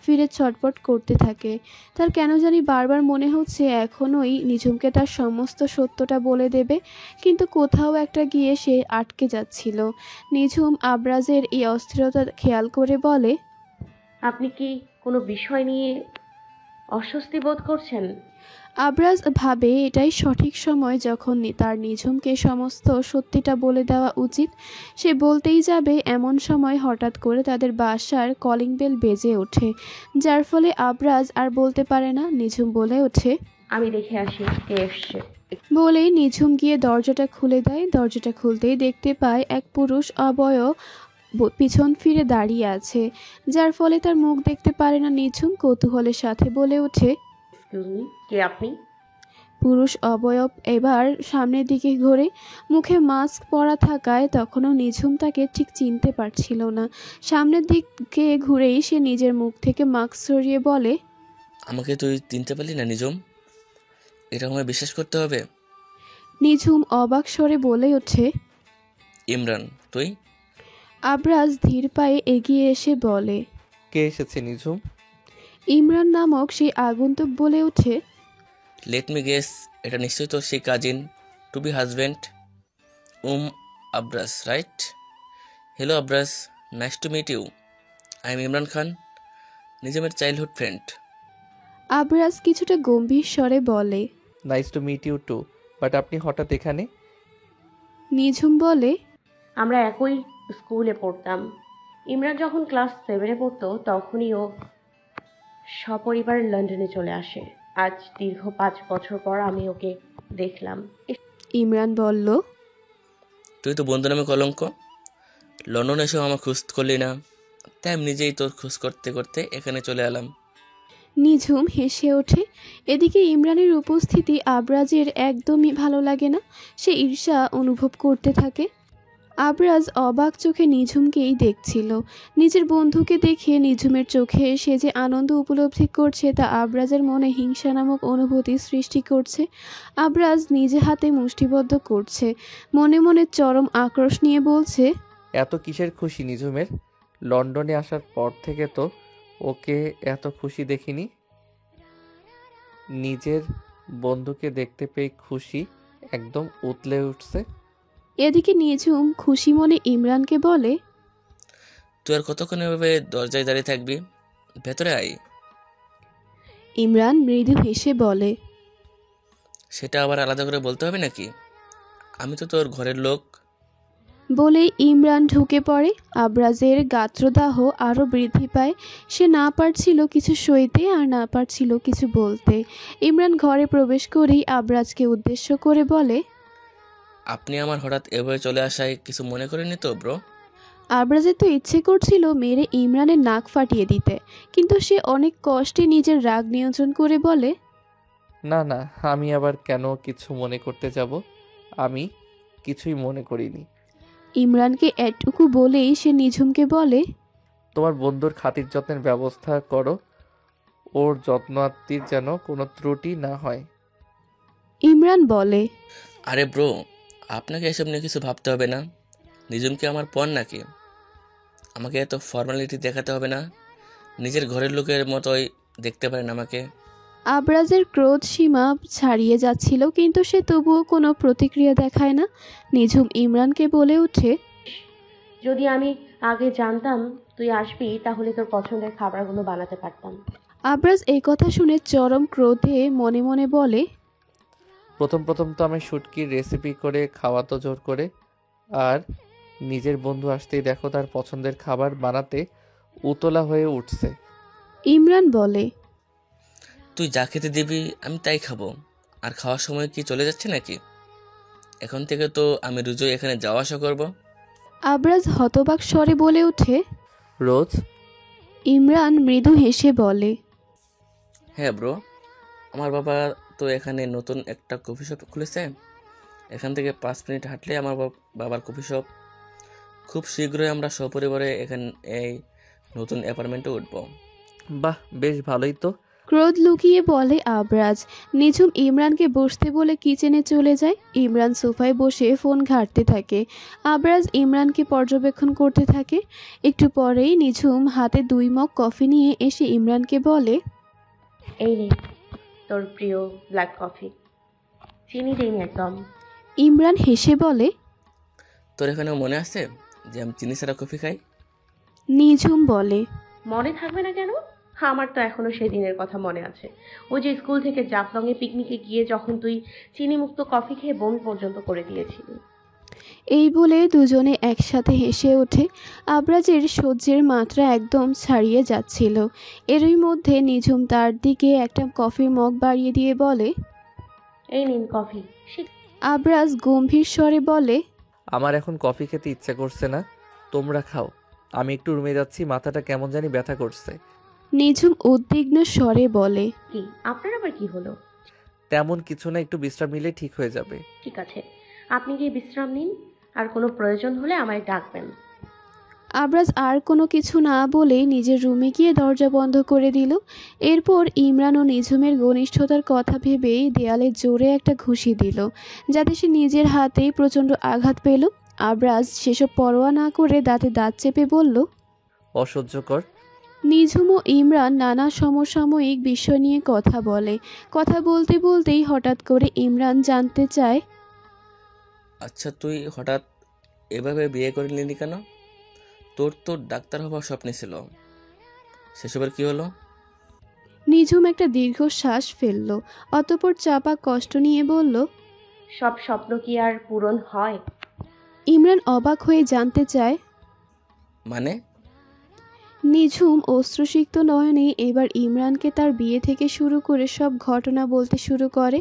ফিরে ছটফট করতে থাকে। তার কেন জানি বারবার মনে হচ্ছে এখনই নিঝুমকে তার সমস্ত সত্যটা বলে দেবে, কিন্তু কোথাও একটা গিয়ে সে আটকে যাচ্ছিল। নিঝুম আবরাজের এই অস্থিরতা খেয়াল করে বলে, আপনি কি কোনো বিষয় নিয়ে অস্বস্তি বোধ করছেন? আবরাজ ভাবে এটাই সঠিক সময় যখন তার নিঝুমকে সমস্ত সত্যিটা বলে দেওয়া উচিত। সে বলতেই যাবে এমন সময় হঠাৎ করে তাদের বাসার কলিং বেল বেজে ওঠে, যার ফলে আবরাজ আর বলতে পারে না। নিঝুম বলে ওঠে, আমি দেখে আসি কে এসছে। বলে নিঝুম গিয়ে দরজাটা খুলে দেয়। দরজাটা খুলতেই দেখতে পায় এক পুরুষ অবয়ব পিছন ফিরে দাঁড়িয়ে আছে, যার ফলে তার মুখ দেখতে পারে না। নিঝুম কৌতূহলের সাথে বলে ওঠে, এক্সকিউজ মি, কে আপনি? পুরুষ অবয়ব এবার সামনের দিকে ঘোরে। মুখে মাস্ক পরা থাকায় তখনও নিঝুম তাকে ঠিক চিনতে পারছিল না। সামনের দিকে ঘুরেই সে নিজের মুখ থেকে মাস্ক সরিয়ে বলে, আমাকে তুই চিনতে পারলি না নিঝুম? এটা আমায় বিশ্বাস করতে হবে? নিঝুম অবাক স্বরে বলে ওঠে, ইমরান তুই? আবরাজ ধীর পায়ে এগিয়ে এসে বলে, কে এসেছে নিঝুম? ইমরান নামক সেই আগন্তুক বলে ওঠে, লেট মি গেস, এটা নিশ্চয়ই তোর সেই cousin to be husband Abraj, right? Hello Abraj, nice to meet you. I am Imran Khan, নিজামের চাইল্ডহুড ফ্রেন্ড। আবরাজ কিছুটা গম্ভীর স্বরে বলে, nice to meet you too, but আপনি হঠাৎ এখানে? নিঝুম বলে, আমরা একই স্কুলে পড়তাম। ইমরান যখন ক্লাস 7-এ পড়তো তখনই ও সপরিবার লন্ডনে চলে আসে। আজ দীর্ঘ 5 বছর পর আমি ওকে দেখলাম। ইমরান বলল, তুই তো বন্ধু নামে কলঙ্ক। লন্ডন এসেও আমার খোঁজ করলি না, তাই আমি নিজেই তোর খোঁজ করতে করতে এখানে চলে এলাম। নিঝুম হেসে ওঠে। এদিকে ইমরানের উপস্থিতি আবরাজের একদমই ভালো লাগে না। সে ঈর্ষা অনুভব করতে থাকে। আবরাজ অবাক চোখে নিঝুমকেই দেখছিল। নিজের বন্ধুকে দেখে নিঝুমের চোখে সে যে আনন্দ উপলব্ধি করছে তা আবরাজের মনে হিংসা নামক অনুভূতি সৃষ্টি করছে। আবরাজ নিজে হাতে মুষ্টিবদ্ধ করছে, মনে মনে চরম আক্রোশ নিয়ে বলছে, এত কিসের খুশি নিঝুমের? লন্ডনে আসার পর থেকে তো ওকে এত খুশি দেখিনি। নিজের বন্ধুকে দেখতে পেয়ে খুশি একদম উতলে উঠছে। এদিকে নিঝুম খুশি মনে ইমরানকে বলে, তুই আর কতক্ষণ এভাবে দরজায় দাঁড়িয়ে থাকবি? ভেতরে আয়। ইমরান মৃদু হেসে বলে, সেটা আবার আলাদা করে বলতে হবে নাকি? আমি তো তোর ঘরের লোক। বলে ইমরান ঢুকে পড়ে। আবরাজের গাত্রদাহ আরও বৃদ্ধি পায়। সে না পারছিল কিছু সইতে আর না পারছিল কিছু বলতে। ইমরান ঘরে প্রবেশ করেই আবরাজকে উদ্দেশ্য করে বলে, আপনি আমার হঠাৎ এভাবে চলে আসায় কিছু মনে করেননি তো ব্রো? আবরাজের তো ইচ্ছে করছিল মেরে ইমরানের নাক ফাটিয়ে দিতে, কিন্তু সে অনেক কষ্টে নিজের রাগ নিয়ন্ত্রণ করে বলে, না না, আমি আবার কেন কিছু মনে করতে যাব? আমি কিছুই মনে করিনি। ইমরানকে এটুকু বলেই সে নিঝুমকে বলে, তোমার বন্ধুর খাতির যত্নের ব্যবস্থা করো, ওর যত্নার্থীর যেন কোনো ত্রুটি না হয়। ইমরান বলে, আরে ব্রো, আপনাকে এসব নিয়ে কিছু ভাবতে হবে না। নিজুমকে আমার পণ নাকি? আমাকে এত ফর্মালিটি দেখাতে হবে না। নিজের ঘরের লোকের মতোই দেখতে পারেন আমাকে। আবরাজের ক্রোধ সীমা ছাড়িয়ে যাচ্ছিল, কিন্তু সে তবুও কোনো প্রতিক্রিয়া দেখায় না। নিঝুম ইমরানকে বলে ওঠে, যদি আমি আগে জানতাম তুই আসবি তাহলে তোর পছন্দের খাবারগুলো বানাতে পারতাম। আবরাজ এই কথা শুনে চরম ক্রোধে মনে মনে বলে, প্রথম প্রথম তো আমি শুটকির রেসিপি করে খাওয়াতো জোর করে, আর নিজের বন্ধু আসতেই দেখো তার পছন্দের খাবার বানাতে উতলা হয়ে উঠছে। ইমরান বলে, তুই যা খেতে দিবি আমি তাই খাবো। আর খাওয়ার সময় কি চলে যাচ্ছে নাকি? এখন থেকে তো আমি রোজই এখানে যাওয়া আসা করবো। আবরাজ হতবাক স্বরে বলে ওঠে, রোজ? ইমরান মৃদু হেসে বলে, হ্যাঁ ব্রো, আমার বাবা তো এখানে নতুন একটা কফি শপ খুলেছে। এখান থেকে 5 মিনিট হাঁটলে আমার বাবার কফি শপ। খুব শীঘ্রই আমরা সপরিবারে এই নতুন অ্যাপার্টমেন্টে উঠবো। বাহ, বেশ ভালোই তো। ক্রোধ লুকিয়ে বলে আবরাজ। নিঝুম ইমরানকে বসতে বলে কিচেনে চলে যায়। ইমরান সোফায় বসে ফোন ঘাঁটতে থাকে। আবরাজ ইমরানকে পর্যবেক্ষণ করতে থাকে। একটু পরেই নিঝুম হাতে 2 মগ কফি নিয়ে এসে ইমরানকে বলে, এই নে তোর প্রিয় ব্ল্যাক কফি, চিনি দিইনি একদম। ইমরান হেসে বলে, তোর এখানেও মনে আছে যে আমি চিনি ছাড়া কফি খাই? নিঝুম বলে, মনে থাকবে না কেন? আমার তো এখনো সেদিনের কথা মনে আছে। ওই যে স্কুল থেকে জাফলংয়ে পিকনিকে গিয়ে যখন তুই চিনিমুক্ত কফি খেয়ে বমি পর্যন্ত করে দিয়েছিলি। এই বলে দুজনে একসাথে হেসে ওঠে। আবরাজের সহ্যের মাত্রা একদম ছাড়িয়ে যাচ্ছিল। এরই মধ্যে নিঝুম তার দিকে একটা কফির মগ বাড়িয়ে দিয়ে বলে, এই নিন কফি। আবরাজ গম্ভীর স্বরে বলে, আমার এখন কফি খেতে ইচ্ছে করছে না, তোমরা খাও। আমি একটু রুমে যাচ্ছি, মাথাটা কেমন জানি ব্যথা করছে। নিঝুম উদ্বিগ্ন স্বরে বলে, কি আপনার আবার কি হলো? তেমন কিছু না, একটু বিশ্রাম নিলে ঠিক হয়ে যাবে। ঠিক আছে, আপনি গিয়ে বিশ্রাম নিন, আর কোনো প্রয়োজন হলে আমায় ডাকবেন। আবরাজ আর কোনো কিছু না বলে নিজের রুমে গিয়ে দরজা বন্ধ করে দিল। এরপর ইমরান ও নিঝুমের ঘনিষ্ঠতার কথা ভেবেই দেয়ালে জোরে একটা ঘুষি দিল, যাতে সে নিজের হাতেই প্রচণ্ড আঘাত পেল। আবরাজ সেসব পরোয়া না করে দাঁতে দাঁত চেপে বলল, অসহ্যকর। নিঝুম ও ইমরান নানা সমসাময়িক বিষয় নিয়ে কথা বলে। কথা বলতে বলতেই হঠাৎ করে ইমরান জানতে চায়, আচ্ছা, তুই হঠাৎ এভাবে বিয়ে করে নিলি কেন? তোর তো ডাক্তার হবার স্বপ্ন ছিল, সেসবের কি হলো? নিঝুম একটা দীর্ঘশ্বাস ফেলল, অতঃপর চাপা কষ্ট নিয়ে বলল, সব স্বপ্ন কি আর পূরণ হয়? ইমরান অবাক হয়ে জানতে চায়। মানে? নিঝুম অশ্রুসিক্ত নয়নে এবার ইমরানকে তার বিয়ে থেকে শুরু করে সব ঘটনা বলতে শুরু করে।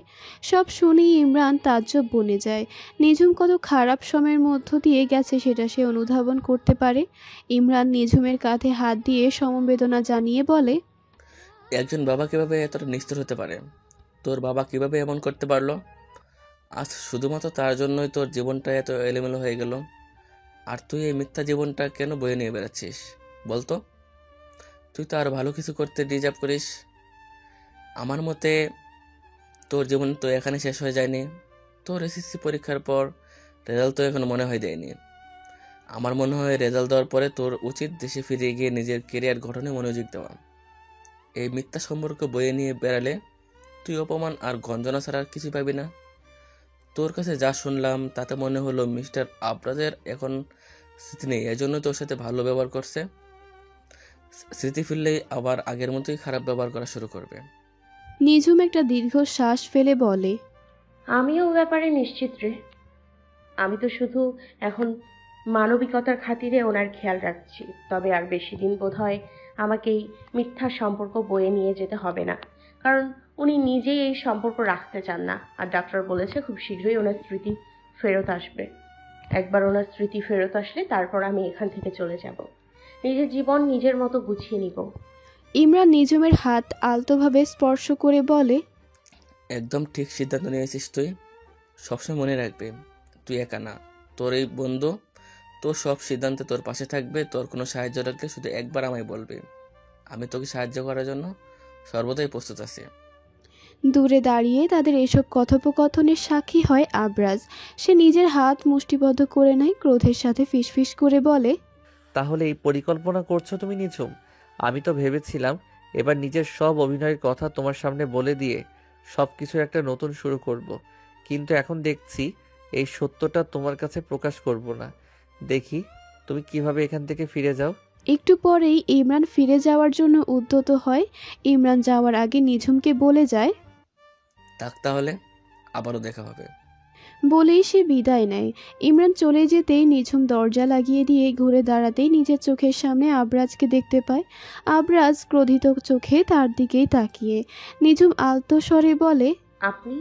সব শুনেই ইমরান তাজ্জব বনে যায়। নিঝুম কত খারাপ সময়ের মধ্য দিয়ে গেছে সেটা সে অনুধাবন করতে পারে। ইমরান নিঝুমের কাঁধে হাত দিয়ে সমবেদনা জানিয়ে বলে, একজন বাবা কিভাবে এতটা নিষ্ঠুর হতে পারে? তোর বাবা কিভাবে এমন করতে পারলো? আজ শুধুমাত্র তার জন্যই তোর জীবনটা এত এলোমেলো হয়ে গেল। আর তুই এই মিথ্যা জীবনটা কেন বয়ে নিয়ে বেড়াচ্ছিস বলতো? তুই তো আর ভালো কিছু করতে ডিজার্ভ করিস। আমার মতে তোর জীবন তো এখানে শেষ হয়ে যায়নি। তোর এসএসসি পরীক্ষার পর রেজাল্ট তো এখনো মনে হয় দেয়নি। আমার মনে হয় রেজাল্ট দেওয়ার পরে তোর উচিত দেশে ফিরে গিয়ে নিজের কেরিয়ার গঠনে মনোযোগ দেওয়া। এই মিথ্যা সম্পর্ক বয়ে নিয়ে বেড়ালে তুই অপমান আর গঞ্জনা ছাড়া আর কিছুই পাবি না। তোর কাছে যা শুনলাম তাতে মনে হলো মিস্টার আবরাজের এখন স্মৃতি নেই, এজন্য তোর সাথে ভালো ব্যবহার করছে। স্মৃতি ফিরলেই আবার আগের মতোই খারাপ ব্যবহার করা শুরু করবে। নিঝুম একটা দীর্ঘ শ্বাস ফেলে বলে, আমিও ব্যাপারে নিশ্চিত রে। আমি তো শুধু এখন মানবিকতার খাতিরে ওনার খেয়াল রাখছি। তবে আর বেশি দিন বোধহয় আমাকে এই মিথ্যা সম্পর্ক বয়ে নিয়ে যেতে হবে না, কারণ উনি নিজেই এই সম্পর্ক রাখতে চান না। আর ডাক্তার বলেছে খুব শীঘ্রই ওনার স্মৃতি ফেরত আসবে। একবার ওনার স্মৃতি ফেরত আসলে তারপর আমি এখান থেকে চলে যাব, নিজের জীবন নিজের মতো গুছিয়ে নিব। ইমরান নিঝুমের হাত আলতোভাবে স্পর্শ করে বলে, একদম ঠিক সিদ্ধান্ত নিয়েছিস তুই। সবসময় মনে রাখবে তুই একা না, তোর এই বন্ধু তোর সব সিদ্ধান্তে তোর পাশে থাকবে। তোর কোনো সাহায্য লাগলে শুধু একবার আমায় বলবে, আমি তোকে সাহায্য করার জন্য সর্বদাই প্রস্তুত আছি। দূরে দাঁড়িয়ে তাদের এসব কথোপকথনের সাক্ষী হয় আবরাজ। সে নিজের হাত মুষ্টিবদ্ধ করে নেয়, ক্রোধের সাথে ফিসফিস করে বলে, তাহলে এই পরিকল্পনা করছো তুমি নিঝুম? আমি তো ভেবেছিলাম এবার নিজের সব অভিনয়ের কথা তোমার সামনে বলে দিয়ে সব কিছুর একটা নতুন শুরু করব, কিন্তু এখন দেখছি এই সত্যটা তোমার কাছে প্রকাশ করব না। দেখি তুমি কিভাবে এখান থেকে ফিরে যাও। একটু পরেই ইমরান ফিরে যাওয়ার জন্য উদ্যত হয়। ইমরান যাওয়ার আগে নিঝুমকে বলে যায়, থাক তাহলে, আবারও দেখা হবে। বলেই সে বিদায় নেয়। ইমরান চলে যেতেই নিঝুম দরজা লাগিয়ে দিয়ে ঘুরে দাঁড়াতেই নিজের চোখের সামনে আবরাজকে দেখতে পায়। আবরাজ ক্রোধিত চোখে তার দিকেই তাকিয়ে। নিঝুম আলতো স্বরে বলে, আপনি?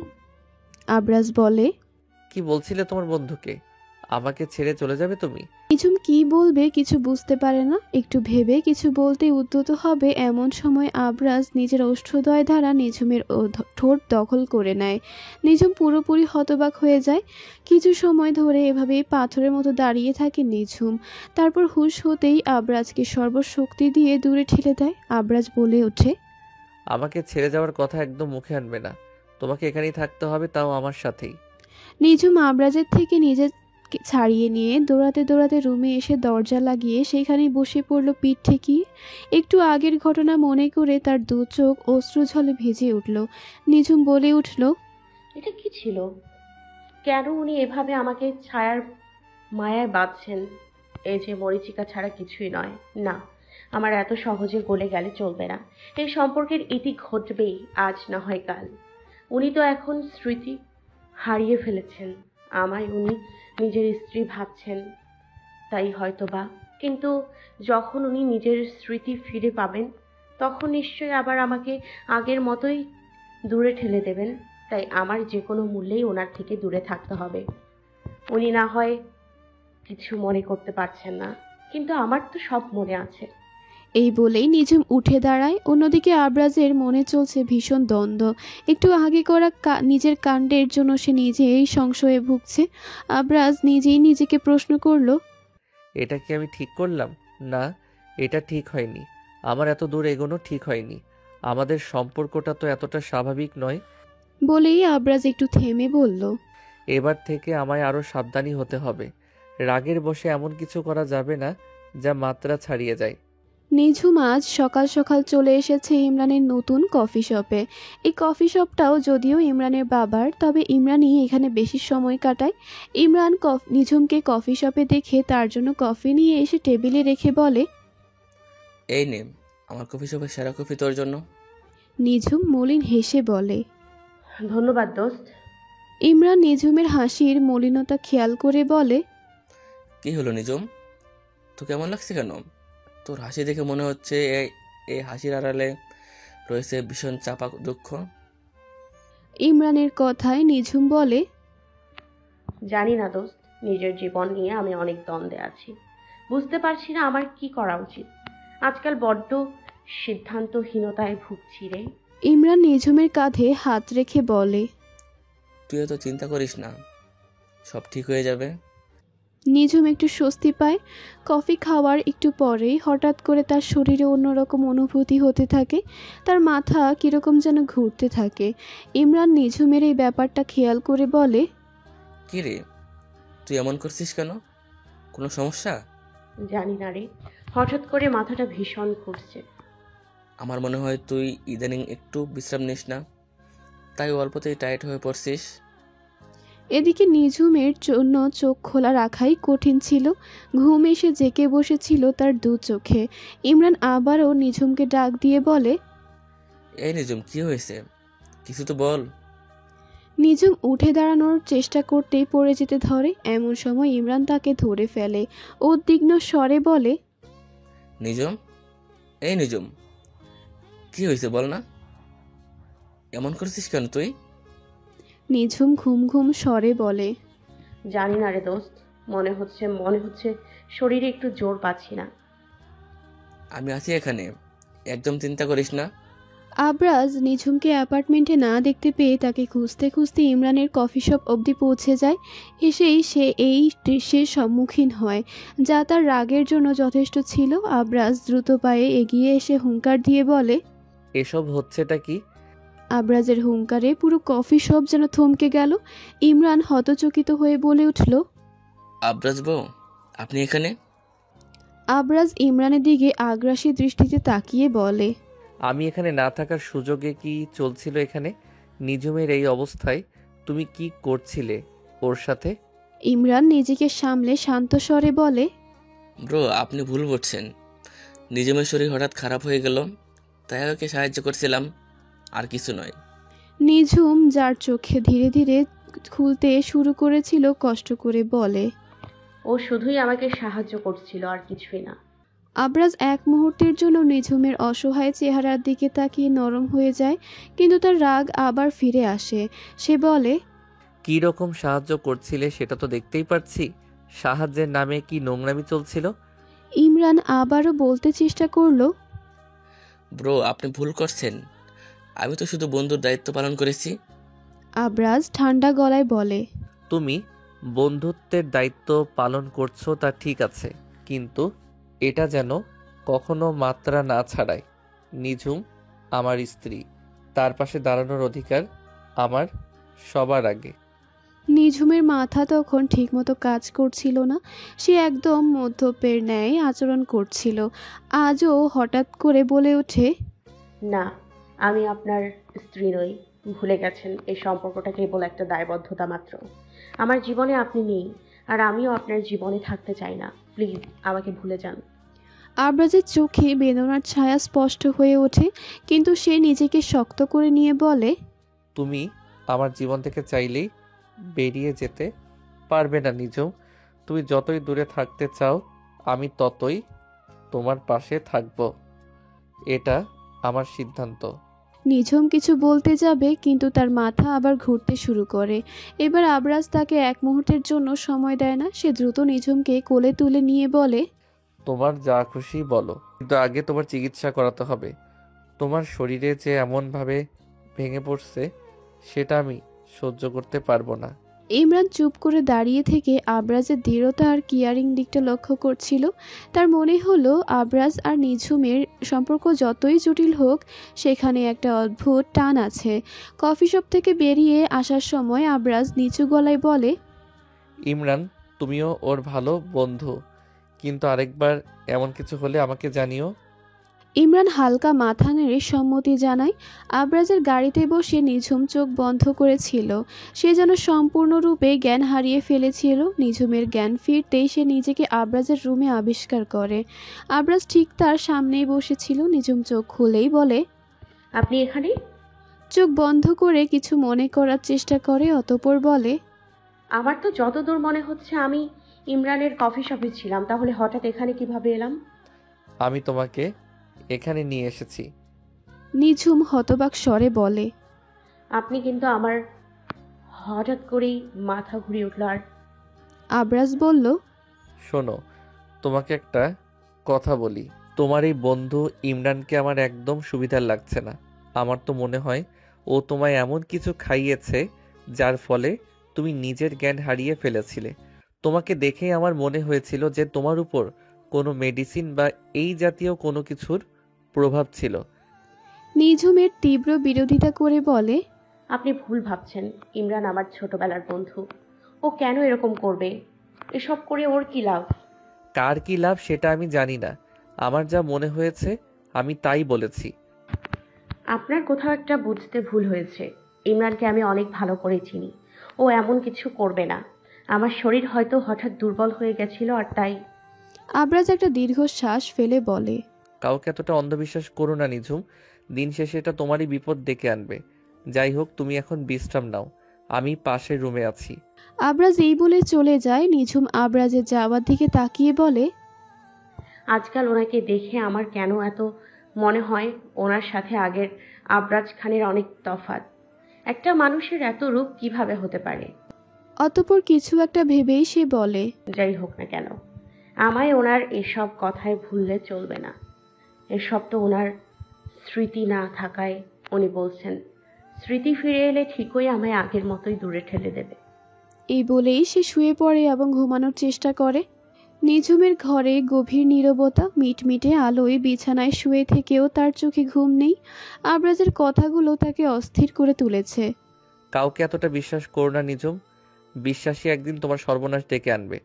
আবরাজ বলে, কি বলছিলে তোমার বন্ধুকে? আমাকে ছেড়ে চলে যাবে তুমি? নিঝুম কি বলবে কিছু বুঝতে পারে না। একটু ভেবে কিছু বলতে উদ্যত হবে এমন সময় আবরাজ নিজের ওষ্ঠদ্বয় দ্বারা নিঝুমের ঠোঁট দখল করে নেয়। নিঝুম পুরোপুরি হতবাক হয়ে যায়। কিছু সময় ধরে এভাবেই পাথরের মতো দাঁড়িয়ে থাকে নিঝুম। তারপর হুঁশ হতেই আবরাজকে সর্বশক্তি দিয়ে দূরে ঠেলে দেয়। আবরাজ বলে ওঠে, আমাকে ছেড়ে যাওয়ার কথা একদম মুখে আনবে না। তোমাকে এখানেই থাকতে হবে, তাও আমার সাথেই। নিঝুম আবরাজের থেকে নিজের ছাড়িয়ে নিয়ে দৌড়াতে দৌড়াতে রুমে এসে দরজা লাগিয়ে সেখানেই বসে পড়ল পিঠ ঠেকিয়ে। একটু আগের ঘটনা মনে করে তার দু চোখ অশ্রুঝলে ভিজে উঠল। নিঝুম বলে উঠল, এটা কি ছিল? কেন উনি এভাবে আমাকে ছায়ার মায়ায় বাঁধছেন? এই যে মরিচিকা ছাড়া কিছুই নয়। না, আমার এত সহজে গলে গেলে চলবে না। এই সম্পর্কের ইতি ঘটবেই, আজ না হয় কাল। উনি তো এখন স্মৃতি হারিয়ে ফেলেছেন। আমায় উনি নিজের স্ত্রী ভাবছেন, তাই হয়তো বা। কিন্তু যখন উনি নিজের স্মৃতি ফিরে পাবেন তখন নিশ্চয়ই আবার আমাকে আগের মতোই দূরে ঠেলে দেবেন। তাই আমার যে কোনো মূল্যেই ওনার থেকে দূরে থাকতে হবে। উনি না হয় কিছু মনে করতে পারছেন না, কিন্তু আমার তো সব মনে আছে। এই বলেই নিঝুম উঠে দাঁড়ায়। অন্যদিকে আবরাজের মনে চলছে ভীষণ দ্বন্দ্ব। একটু আগে করা নিজের কাণ্ডের জন্য সে নিজেই সংশয়ে ভুগছে। আবরাজ নিজেই নিজেকে প্রশ্ন করল, এটা কি আমি ঠিক করলাম? না, এটা ঠিক হয়নি। আমার এত দূর এগোনো ঠিক হয়নি। আমাদের সম্পর্কটা তো এতটা স্বাভাবিক নয়। বলেই আবরাজ একটু থেমে বলল, এবার থেকে আমায় আরও সাবধানী হতে হবে। রাগের বশে এমন কিছু করা যাবে না যা মাত্রা ছাড়িয়ে যায়। নিঝুম আজ সকাল সকাল চলে এসেছে ইমরানের নতুন কফি শপে। এই কফি শপটাও যদিও ইমরানের বাবার, তবে ইমরানই এখানে বেশি সময় কাটায়। ইমরান নিঝুমকে কফি শপে দেখে তার জন্য কফি নিয়ে এসে টেবিলে রেখে বলে, এই নে আমার কফি শপের সেরা কফি তোর জন্য। নিঝুম মলিন হেসে বলে, ধন্যবাদ দোস্ত। ইমরান নিঝুমের হাসির মলিনতা খেয়াল করে বলে, কি হলো নিজম, তো কেমন লাগছে কেন? তোর হাসি দেখে মনে হচ্ছে এই হাসির আড়ালে রয়েছে ভীষণ চাপা দুঃখ। ইমরানের কথায় নিঝুম বলে, জানি না দোস্ত, নিজের জীবন নিয়ে আমি অনেক দ্বন্দ্বে আছি। বুঝতে পারছি না আমার কি করা উচিত। আজকাল বড্ড সিদ্ধান্তহীনতায় ভুগছি রে। ইমরান নিঝুমের কাঁধে হাত রেখে বলে। তুই তো চিন্তা করিস না, সব ঠিক হয়ে যাবে। নিঝুম একটু স্বস্তি পায়। কফি খাওয়ার একটু পরেই হঠাৎ করে তার শরীরে অন্যরকম অনুভূতি হতে থাকে। তার মাথা কিরকম যেন ঘুরতে থাকে। ইমরান নিঝুমের এই ব্যাপারটা খেয়াল করে বলে, কি রে, তুই এমন করছিস কেন? কোনো সমস্যা? জানি না রে, হঠাৎ করে মাথাটা ভীষণ ঘুরছে। আমার মনে হয় তুই ইদানিং একটু বিশ্রাম নিস না, তাই অল্পতেই টায়ার্ড হয়ে পড়ছিস। এদিকে নিঝুমের জন্য চোখ খোলা রাখাই কঠিন ছিল। ঘুম এসে জেঁকে বসেছিল তার দু চোখে। ইমরান আবারও নিঝুমকে ডাক দিয়ে বলে, এই নিজম, কি হয়েছে? কিছু তো বল। নিঝুম উঠে দাঁড়ানোর চেষ্টা করতেই পড়ে যেতে ধরে। এমন সময় ইমরান তাকে ধরে ফেলে। উদ্বিগ্ন স্বরে বলে, নিজম, এই নিজম, কি হয়েছে বল না, এমন করছিস কেন তুই? নিঝুম ঘুম ঘুম স্বরে বলে, জানি না রে দোস্ত, মনে হচ্ছে শরীরে একটু জোর পাচ্ছি না। আমি আছি এখানে, একদম চিন্তা করিস না। আবরাজ নিঝুমকে অ্যাপার্টমেন্টে না দেখতে পেয়ে তাকে খুঁজতে খুঁজতে ইমরানের কফি শপ অবধি পৌঁছে যায়। এসেই সে এই দৃশ্যের সম্মুখীন হয়, যা তার রাগের জন্য যথেষ্ট ছিল। আবরাজ দ্রুত পায়ে এগিয়ে এসে হুঙ্কার দিয়ে বলে, এসব হচ্ছেটা কি? আবরাজের হুঙ্কারে পুরো কফি শপ যেন থমকে গেল। ইমরান হতচকিত হয়ে বলে উঠল, আবরাজ বউ, আপনি এখানে? আবরাজ ইমরানের দিকে আগ্রাসী দৃষ্টিতে তাকিয়ে বলে, আমি এখানে না থাকার সুযোগে কি চলছিল এখানে? নিঝুমের এই অবস্থায় তুমি কি করছিলে ওর সাথে? ইমরান নিজেকে সামলে শান্ত স্বরে বলে, ব্রো, আপনি ভুল করছেন। নিজমের শরীর হঠাৎ খারাপ হয়ে গেল, তাই ওকে সাহায্য করছিলাম, আর কিছু নয়। নিঝুম, যার চোখে ধীরে ধীরে খুলতে শুরু করেছিল, কষ্ট করে বলে, ও শুধুই আমাকে সাহায্য করছিল, আর কিছুই না। আবরাজ এক মুহূর্তের জন্য নিঝুমের অসহায় চেহারার দিকে তাকিয়ে নরম হয়ে যায়, কিন্তু তার রাগ আবার ফিরে আসে। সে বলে, কি রকম সাহায্য করছিলে সেটা তো দেখতেই পাচ্ছি। সাহায্যের নামে কি নোংরামি চলছিল? ইমরান আবারও বলতে চেষ্টা করলো, ব্রো, আপনি ভুল করছেন, আমি তো শুধু বন্ধুর দায়িত্ব পালন করেছি। আবরাজ ঠান্ডা গলায় বলে, তুমি বন্ধুত্বের দায়িত্ব পালন করছো তা ঠিক আছে, কিন্তু এটা যেন কখনো মাত্রা না ছাড়ায়। নিঝুম আমার স্ত্রী, তার পাশে দাঁড়ানোর অধিকার আমার সবার আগে। নিঝুমের মাথা তখন ঠিকমতো কাজ করছিল না। সে একদম মধ্যপের ন্যায় আচরণ করছিল। আজও হঠাৎ করে বলে ওঠে, না, আমি আপনার স্ত্রী নই। ভুলে গেছেন, এই সম্পর্কটা কেবল একটা দায়বদ্ধতা মাত্র। আমার জীবনে আপনি নেই, আর আমিও আপনার জীবনে থাকতে চাই না। প্লিজ আমাকে ভুলে যান। আবরাজের চোখে বেদনার ছায়া স্পষ্ট হয়ে ওঠে, কিন্তু সে নিজেকে শক্ত করে নিয়ে বলে, তুমি আমার জীবন থেকে চাইলেই বেরিয়ে যেতে পারবে না নিঝুম। তুমি যতই দূরে থাকতে চাও আমি ততই তোমার পাশে থাকব, এটা আমার সিদ্ধান্ত। নিঝুম কিছু বলতে যাবে, কিন্তু তার মাথা আবার ঘুরতে শুরু করে। এবার আবরাজ তাকে এক মুহূর্তের জন্য সময় দেয় না। সে দ্রুত নিঝুমকে কোলে তুলে নিয়ে বলে, তোমার যা খুশি বলো, কিন্তু আগে তোমার চিকিৎসা করাতে হবে। তোমার শরীরে যে এমনভাবে ভেঙে পড়ছে সেটা আমি সহ্য করতে পারবো না। ইমরান চুপ করে দাঁড়িয়ে থেকে আবরাজের দৃঢ়তা আর কেয়ারিং দিকটা লক্ষ্য করছিল। তার মনে হলো আবরাজ আর নিঝুমের সম্পর্ক যতই জটিল হোক, সেখানে একটা অদ্ভুত টান আছে। কফি শপ থেকে বেরিয়ে আসার সময় আবরাজ নিচু গলায় বলে, ইমরান, তুমিও ওর ভালো বন্ধু, কিন্তু আরেকবার এমন কিছু হলে আমাকে জানিও। ইমরান হালকা মাথা নেড়ে সম্মতি জানায়। আবরাজের গাড়িতে বসে নিঝুম চোখ বন্ধ করেছিল। সে যেন সম্পূর্ণরূপে জ্ঞান হারিয়ে ফেলেছিল। নিঝুমের জ্ঞান ফিরতেই সে নিজেকে আবরাজের রুমে আবিষ্কার করে। আবরাজ ঠিক তার সামনেই বসেছিল। নিঝুম চোখ খুলেই বলে, আপনি এখানে? চোখ বন্ধ করে কিছু মনে করার চেষ্টা করে, অতঃপর বলে, আমার তো যতদূর মনে হচ্ছে আমি ইমরানের কফি শপে ছিলাম, তাহলে হঠাৎ এখানে কিভাবে এলাম? আমি তোমাকে এখানে নিয়ে এসেছি। নিঝুম হতবাক স্বরে বলে। আপনি কিন্তু আমার হঠাৎ করেই মাথা ঘুরিয়ে উঠল। আর আবরাজ বলল, শোনো, তোমাকে একটা কথা বলি। তোমার এই বন্ধু ইমরানকে আমার একদম সুবিধার লাগছে না। আমার তো মনে হয় ও তোমায় এমন কিছু খাইয়েছে যার ফলে তুমি নিজের জ্ঞান হারিয়ে ফেলেছিলে। তোমাকে দেখেই আমার মনে হয়েছিল যে তোমার উপর কোনো মেডিসিন বা এই জাতীয় কোনো কিছুর প্রভাব ছিল। নিঝুমের তীব্র বিরোধিতা করে বলে, আপনি ভুল ভাবছেন। ইমরান আমার ছোটবেলার বন্ধু। ও কেন এরকম করবে? এসব করে ওর কি লাভ? কার কি লাভ সেটা আমি জানি না। আমার যা মনে হয়েছে আমি তাই বলেছি। আপনার কোথাও একটা বুঝতে ভুল হয়েছে। ইমরানকে আমি অনেক ভালো করে চিনি। ও এমন কিছু করবে না। আমার শরীর হয়তো হঠাৎ দুর্বল হয়ে গেছিল, আর তাই। আবরাজ একটা দীর্ঘশ্বাস ফেলে বলে, কাউকে এতটা অন্ধবিশ্বাস করো না নিঝুম। দিন শেষে এটা তোমারই বিপদ ডেকে আনবে। যাই হোক, তুমি এখন বিশ্রাম নাও, আমি পাশের রুমে আছি। আবরাজ এই বলে চলে যায়। নিঝুম আবরাজের যাওয়ার দিকে তাকিয়ে বলে, আজকাল ওনাকে দেখে আমার কেন এত মনে হয় ওনার সাথে আগের আবরাজ খানের অনেক তফাৎ। একটা মানুষের এত রূপ কিভাবে হতে পারে? অতঃপর কিছু একটা ভেবেই সে বলে, যাই হোক না কেন, আমায় ওনার এসব কথায় ভুললে চলবে না। এসব তো ওনার স্মৃতি না থাকায় উনি বলছেন। স্মৃতি ফিরে এলে ঠিকই আমায় আগের মতোই দূরে ঠেলে দেবে। এই বলেই সে শুয়ে পড়ে এবং ঘুমানোর চেষ্টা করে। নিঝুমের ঘরে গভীর নীরবতা। মিটমিটে আলোয় বিছানায় শুয়ে থেকেও তার চোখে ঘুম নেই। আবরাজের কথাগুলো তাকে অস্থির করে তুলেছে। কাউকে এতটা বিশ্বাস করো না নিঝুম। বিশ্বাসী একদিন তোমার সর্বনাশ ডেকে আনবে।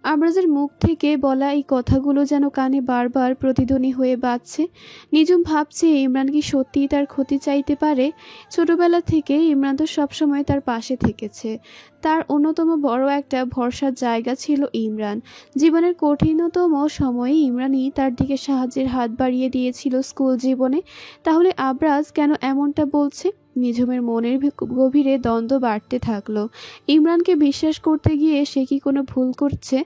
আবরাজের মুখ থেকে বলা এই কথাগুলো যেন কানে বারবার প্রতিধ্বনি হয়ে বাজছে। নিঝুম ভাবছে, ইমরান কি সত্যিই তার ক্ষতি চাইতে পারে? ছোটবেলা থেকে ইমরান তো সবসময় তার পাশে থেকেছে। তার অন্যতম বড় একটা ভরসার জায়গা ছিল ইমরান। জীবনের কঠিনতম সময়ে ইমরানই তার দিকে সাহায্যের হাত বাড়িয়ে দিয়েছিল স্কুল জীবনে। তাহলে আবরাজ কেন এমনটা বলছে? নিঝুমের মনের গভীরে দ্বন্দ্ব বাড়তে থাকলো। ইমরানকে বিশ্বাস করতে গিয়ে সে কি কোনো ভুল করছে,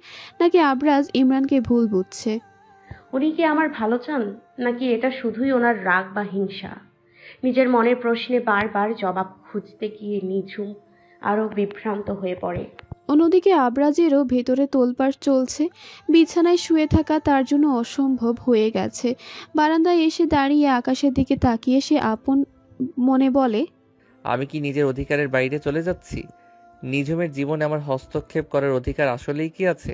নাকি আবরাজ ইমরানকে ভুল বুঝছে? উনি কি আমার ভালো চান, নাকি এটা শুধুই ওনার রাগ বা হিংসা? নিজের মনের প্রশ্নে বারবার জবাব খুঁজতে গিয়ে নিঝুম আরও বিভ্রান্ত হয়ে পড়ে। অন্যদিকে আবরাজেরও ভেতরে তোলপাড় চলছে। বিছানায় শুয়ে থাকা তার জন্য অসম্ভব হয়ে গেছে। বারান্দায় এসে দাঁড়িয়ে আকাশের দিকে তাকিয়ে সে আপন মনে বলে, আমি কি নিজের অধিকারের বাইরে চলে যাচ্ছি? নিঝুমের জীবনে আমার হস্তক্ষেপ করার অধিকার আসলেই কি আছে?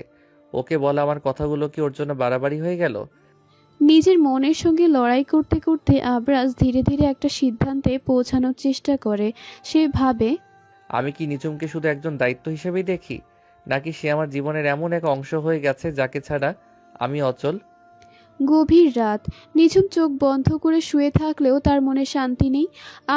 ওকে বলা আমার কথাগুলো কি ওর জন্য বাড়াবাড়ি হয়ে গেল? নিজের মনের সঙ্গে লড়াই করতে করতে আবরাজ ধীরে ধীরে একটা সিদ্ধান্তে পৌঁছানোর চেষ্টা করে। সে ভাবে, আমি কি নিঝুমকে শুধু একজন দায়িত্ব হিসেবেই দেখি, নাকি সে আমার জীবনের এমন এক অংশ হয়ে গেছে যাকে ছাড়া আমি অচল? গভীর রাত। নিঝুম চোখ বন্ধ করে শুয়ে থাকলেও তার মনে শান্তি নেই।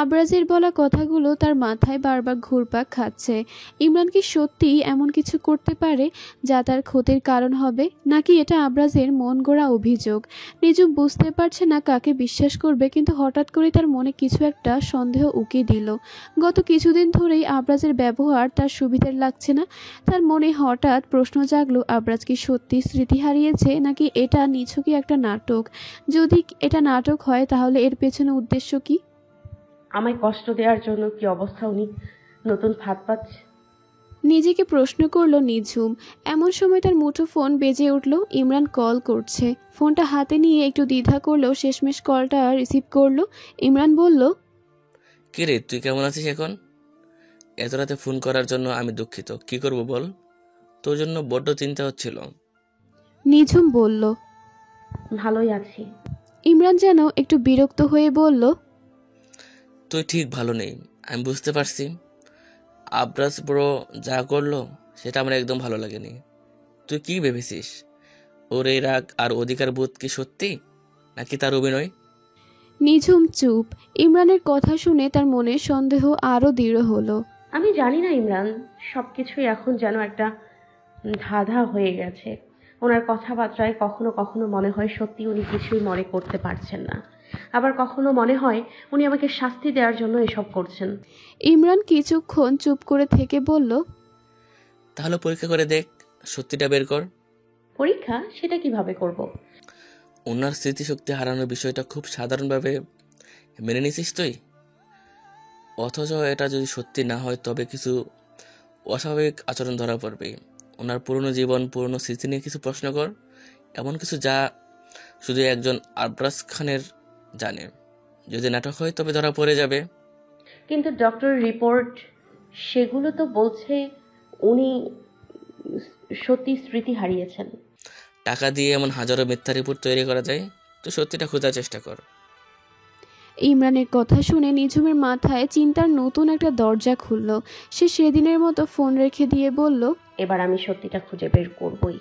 আবরাজের বলা কথাগুলো তার মাথায় বারবার ঘুরপাক খাচ্ছে। ইমরান কি সত্যিই এমন কিছু করতে পারে যা তার ক্ষতির কারণ হবে, নাকি এটা আবরাজের মন গড়া অভিযোগ? নিঝুম বুঝতে পারছে না কাকে বিশ্বাস করবে, কিন্তু হঠাৎ করে তার মনে কিছু একটা সন্দেহ উকি দিল। গত কিছুদিন ধরেই আবরাজের ব্যবহার তার সুবিধার লাগছে না। তার মনে হঠাৎ প্রশ্ন জাগলো, আবরাজ কি সত্যি স্মৃতি হারিয়েছে, নাকি এটা নিছকই একটা নাটক? যদি এটা নাটক হয় তাহলে এর পেছনে উদ্দেশ্য কি? আমায় কষ্ট দেওয়ার জন্য কি অবস্থা উনি নতুন ফাঁদ পাচ্ছে? নিজেকে প্রশ্ন করলো নিঝুম। এমন সময় তার মুঠো ফোন বেজে উঠল। ইমরান কল করছে। ফোনটা হাতে নিয়ে একটু দ্বিধা করলেও শেষমেশ কলটা রিসিভ করলো। ইমরান বলল, কি রে, তুই কেমন আছিস এখন? এত রাতে ফোন করার জন্য আমি দুঃখিত। কি করব বল, তোর জন্য বড্ড চিন্তা হচ্ছিল। নিঝুম বলল। ভালোই আছি। ইমরান যেন একটু বিরক্ত হয়ে বলল, তুই ঠিক ভালো নেই, আমি বুঝতে পারছি। আবরাজ ব্রো যা করলো সেটা আমার একদম ভালো লাগেনি। তুই কি ভেবেছিস ওর এই রাগ আর অধিকার বোধ কি সত্যি, নাকি তার অভিনয়? নিঝুম চুপ। ইমরানের কথা শুনে তার মনে সন্দেহ আরো দৃঢ় হলো। আমি জানি না ইমরান, সবকিছুই এখন যেন একটা ধাঁধা হয়ে গেছে। ওনার কথাবার্তায় কখনো কখনো মনে হয় সত্যি উনি কিছুই মনে করতে পারছেন না, আবার কখনো মনে হয় উনি আমাকে শাস্তি দেওয়ার জন্য এসব করছেন। ইমরান কিছুক্ষণ চুপ করে থেকে বলল, তাহলে পরীক্ষা করে দেখ সত্যিটা বের কর। পরীক্ষা? সেটা কিভাবে করব? ওনার স্মৃতিশক্তি হারানোর বিষয়টা খুব সাধারণভাবে মেনে নিছিস তুই, অথচ এটা যদি সত্যি না হয় তবে কিছু অস্বাভাবিক আচরণ ধরা পড়বে। ওনার পুরনো জীবন, পুরনো স্মৃতি নিয়ে কিছু প্রশ্ন কর, এমন কিছু যা শুধু একজন আবরাজ খানের জানে। যদি নাটক হয় তবে ধরা পড়ে যাবে। কিন্তু ডক্টর রিপোর্ট সেগুলো তো বলছে উনি সত্যি স্মৃতি হারিয়েছেন। টাকা দিয়ে এমন হাজারো মিথ্যা রিপোর্ট তৈরি করা যায়, তো সত্যিটা খোঁজার চেষ্টা কর। ইমরানের কথা শুনে নিঝুমের মাথায় চিন্তার নতুন একটা দরজা খুলল। সে সেদিনের মতো ফোন রেখে দিয়ে বলল, এবার আমি সত্যিটা খুঁজে বের করবই।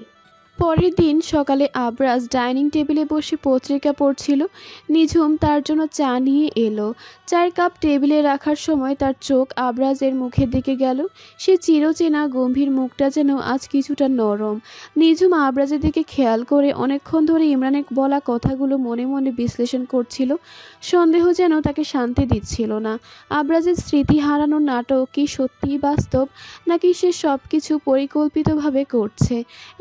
পরের দিন সকালে আবরাজ ডাইনিং টেবিলে বসে পত্রিকা পড়ছিল। নিঝুম তার জন্য চা নিয়ে এলো। চায়ের কাপ টেবিলে রাখার সময় তার চোখ আবরাজের মুখের দিকে গেল। সে চিরচেনা গম্ভীর মুখটা যেন আজ কিছুটা নরম। নিঝুম আবরাজের দিকে খেয়াল করে অনেকক্ষণ ধরে ইমরানের বলা কথাগুলো মনে মনে বিশ্লেষণ করছিল। সন্দেহ যেন তাকে শান্তি দিচ্ছিল না। আবরাজের স্মৃতি হারানোর নাটক কি সত্যিই বাস্তব, নাকি সে সব কিছু পরিকল্পিতভাবে করছে?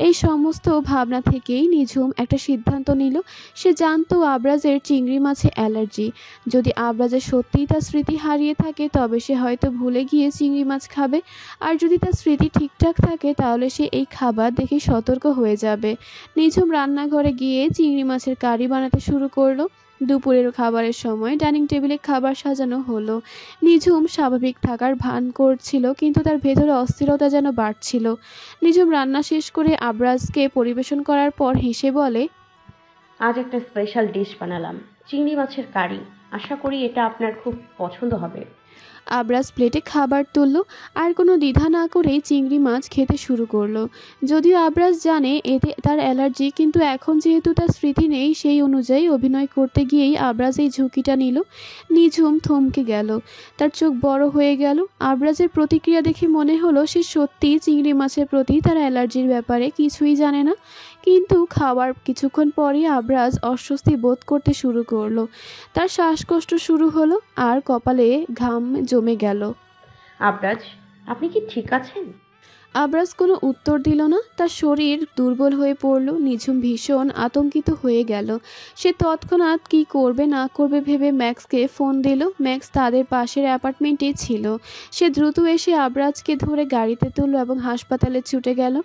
এই সমস্ত ভাবনা থেকেই নিঝুম একটা সিদ্ধান্ত নিল। সে জানতো আবরাজের চিংড়ি মাছে অ্যালার্জি। যদি আবরাজের সত্যিই তার স্মৃতি হারিয়ে থাকে তবে সে হয়তো ভুলে গিয়ে চিংড়ি মাছ খাবে, আর যদি তার স্মৃতি ঠিকঠাক থাকে তাহলে সে এই খাবার দেখে সতর্ক হয়ে যাবে। নিঝুম রান্নাঘরে গিয়ে চিংড়ি মাছের কারি বানাতে শুরু করলো। দুপুরের খাবারের সময় ডাইনিং টেবিলে খাবার সাজানো হলো। নিঝুম স্বাভাবিক থাকার ভান করছিল, কিন্তু তার ভেতরে অস্থিরতা যেন বাড়ছিল। নিঝুম রান্না শেষ করে আবরাজকে পরিবেশন করার পর হেসে বলে, আজ একটা স্পেশাল ডিশ বানালাম, চিংড়ি মাছের কারি। আশা করি এটা আপনার খুব পছন্দ হবে। আবরাজ প্লেটে খাবার তুলল, আর কোনো দ্বিধা না করেই চিংড়ি মাছ খেতে শুরু করলো। যদিও আবরাজ জানে এতে তার অ্যালার্জি, কিন্তু এখন যেহেতু তার স্মৃতি নেই সেই অনুযায়ী অভিনয় করতে গিয়েই আবরাজ এই ঝুঁকিটা নিল। নিঝুম থমকে গেল, তার চোখ বড় হয়ে গেল। আবরাজের প্রতিক্রিয়া দেখে মনে হলো সে সত্যিই চিংড়ি মাছের প্রতি তার অ্যালার্জির ব্যাপারে কিছুই জানে না। কিন্তু খাওয়ার কিছুক্ষণ পরই আবরাজ অস্বস্তি বোধ করতে শুরু করলো। তার শ্বাসকষ্ট শুরু হলো আর কপালে ঘাম জমে গেল। আবরাজ, আপনি কি ঠিক আছেন? আবরাজ কোনো উত্তর দিল না। তার শরীর দুর্বল হয়ে পড়ল। নিঝুম ভীষণ আতঙ্কিত হয়ে গেল। সে তৎক্ষণাৎ কি করবে না করবে ভেবে ম্যাক্সকে ফোন দিল। ম্যাক্স তাদের পাশের অ্যাপার্টমেন্টেই ছিল। সে দ্রুত এসে আবরাজকে ধরে গাড়িতে তুলল এবং হাসপাতালে ছুটে গেল।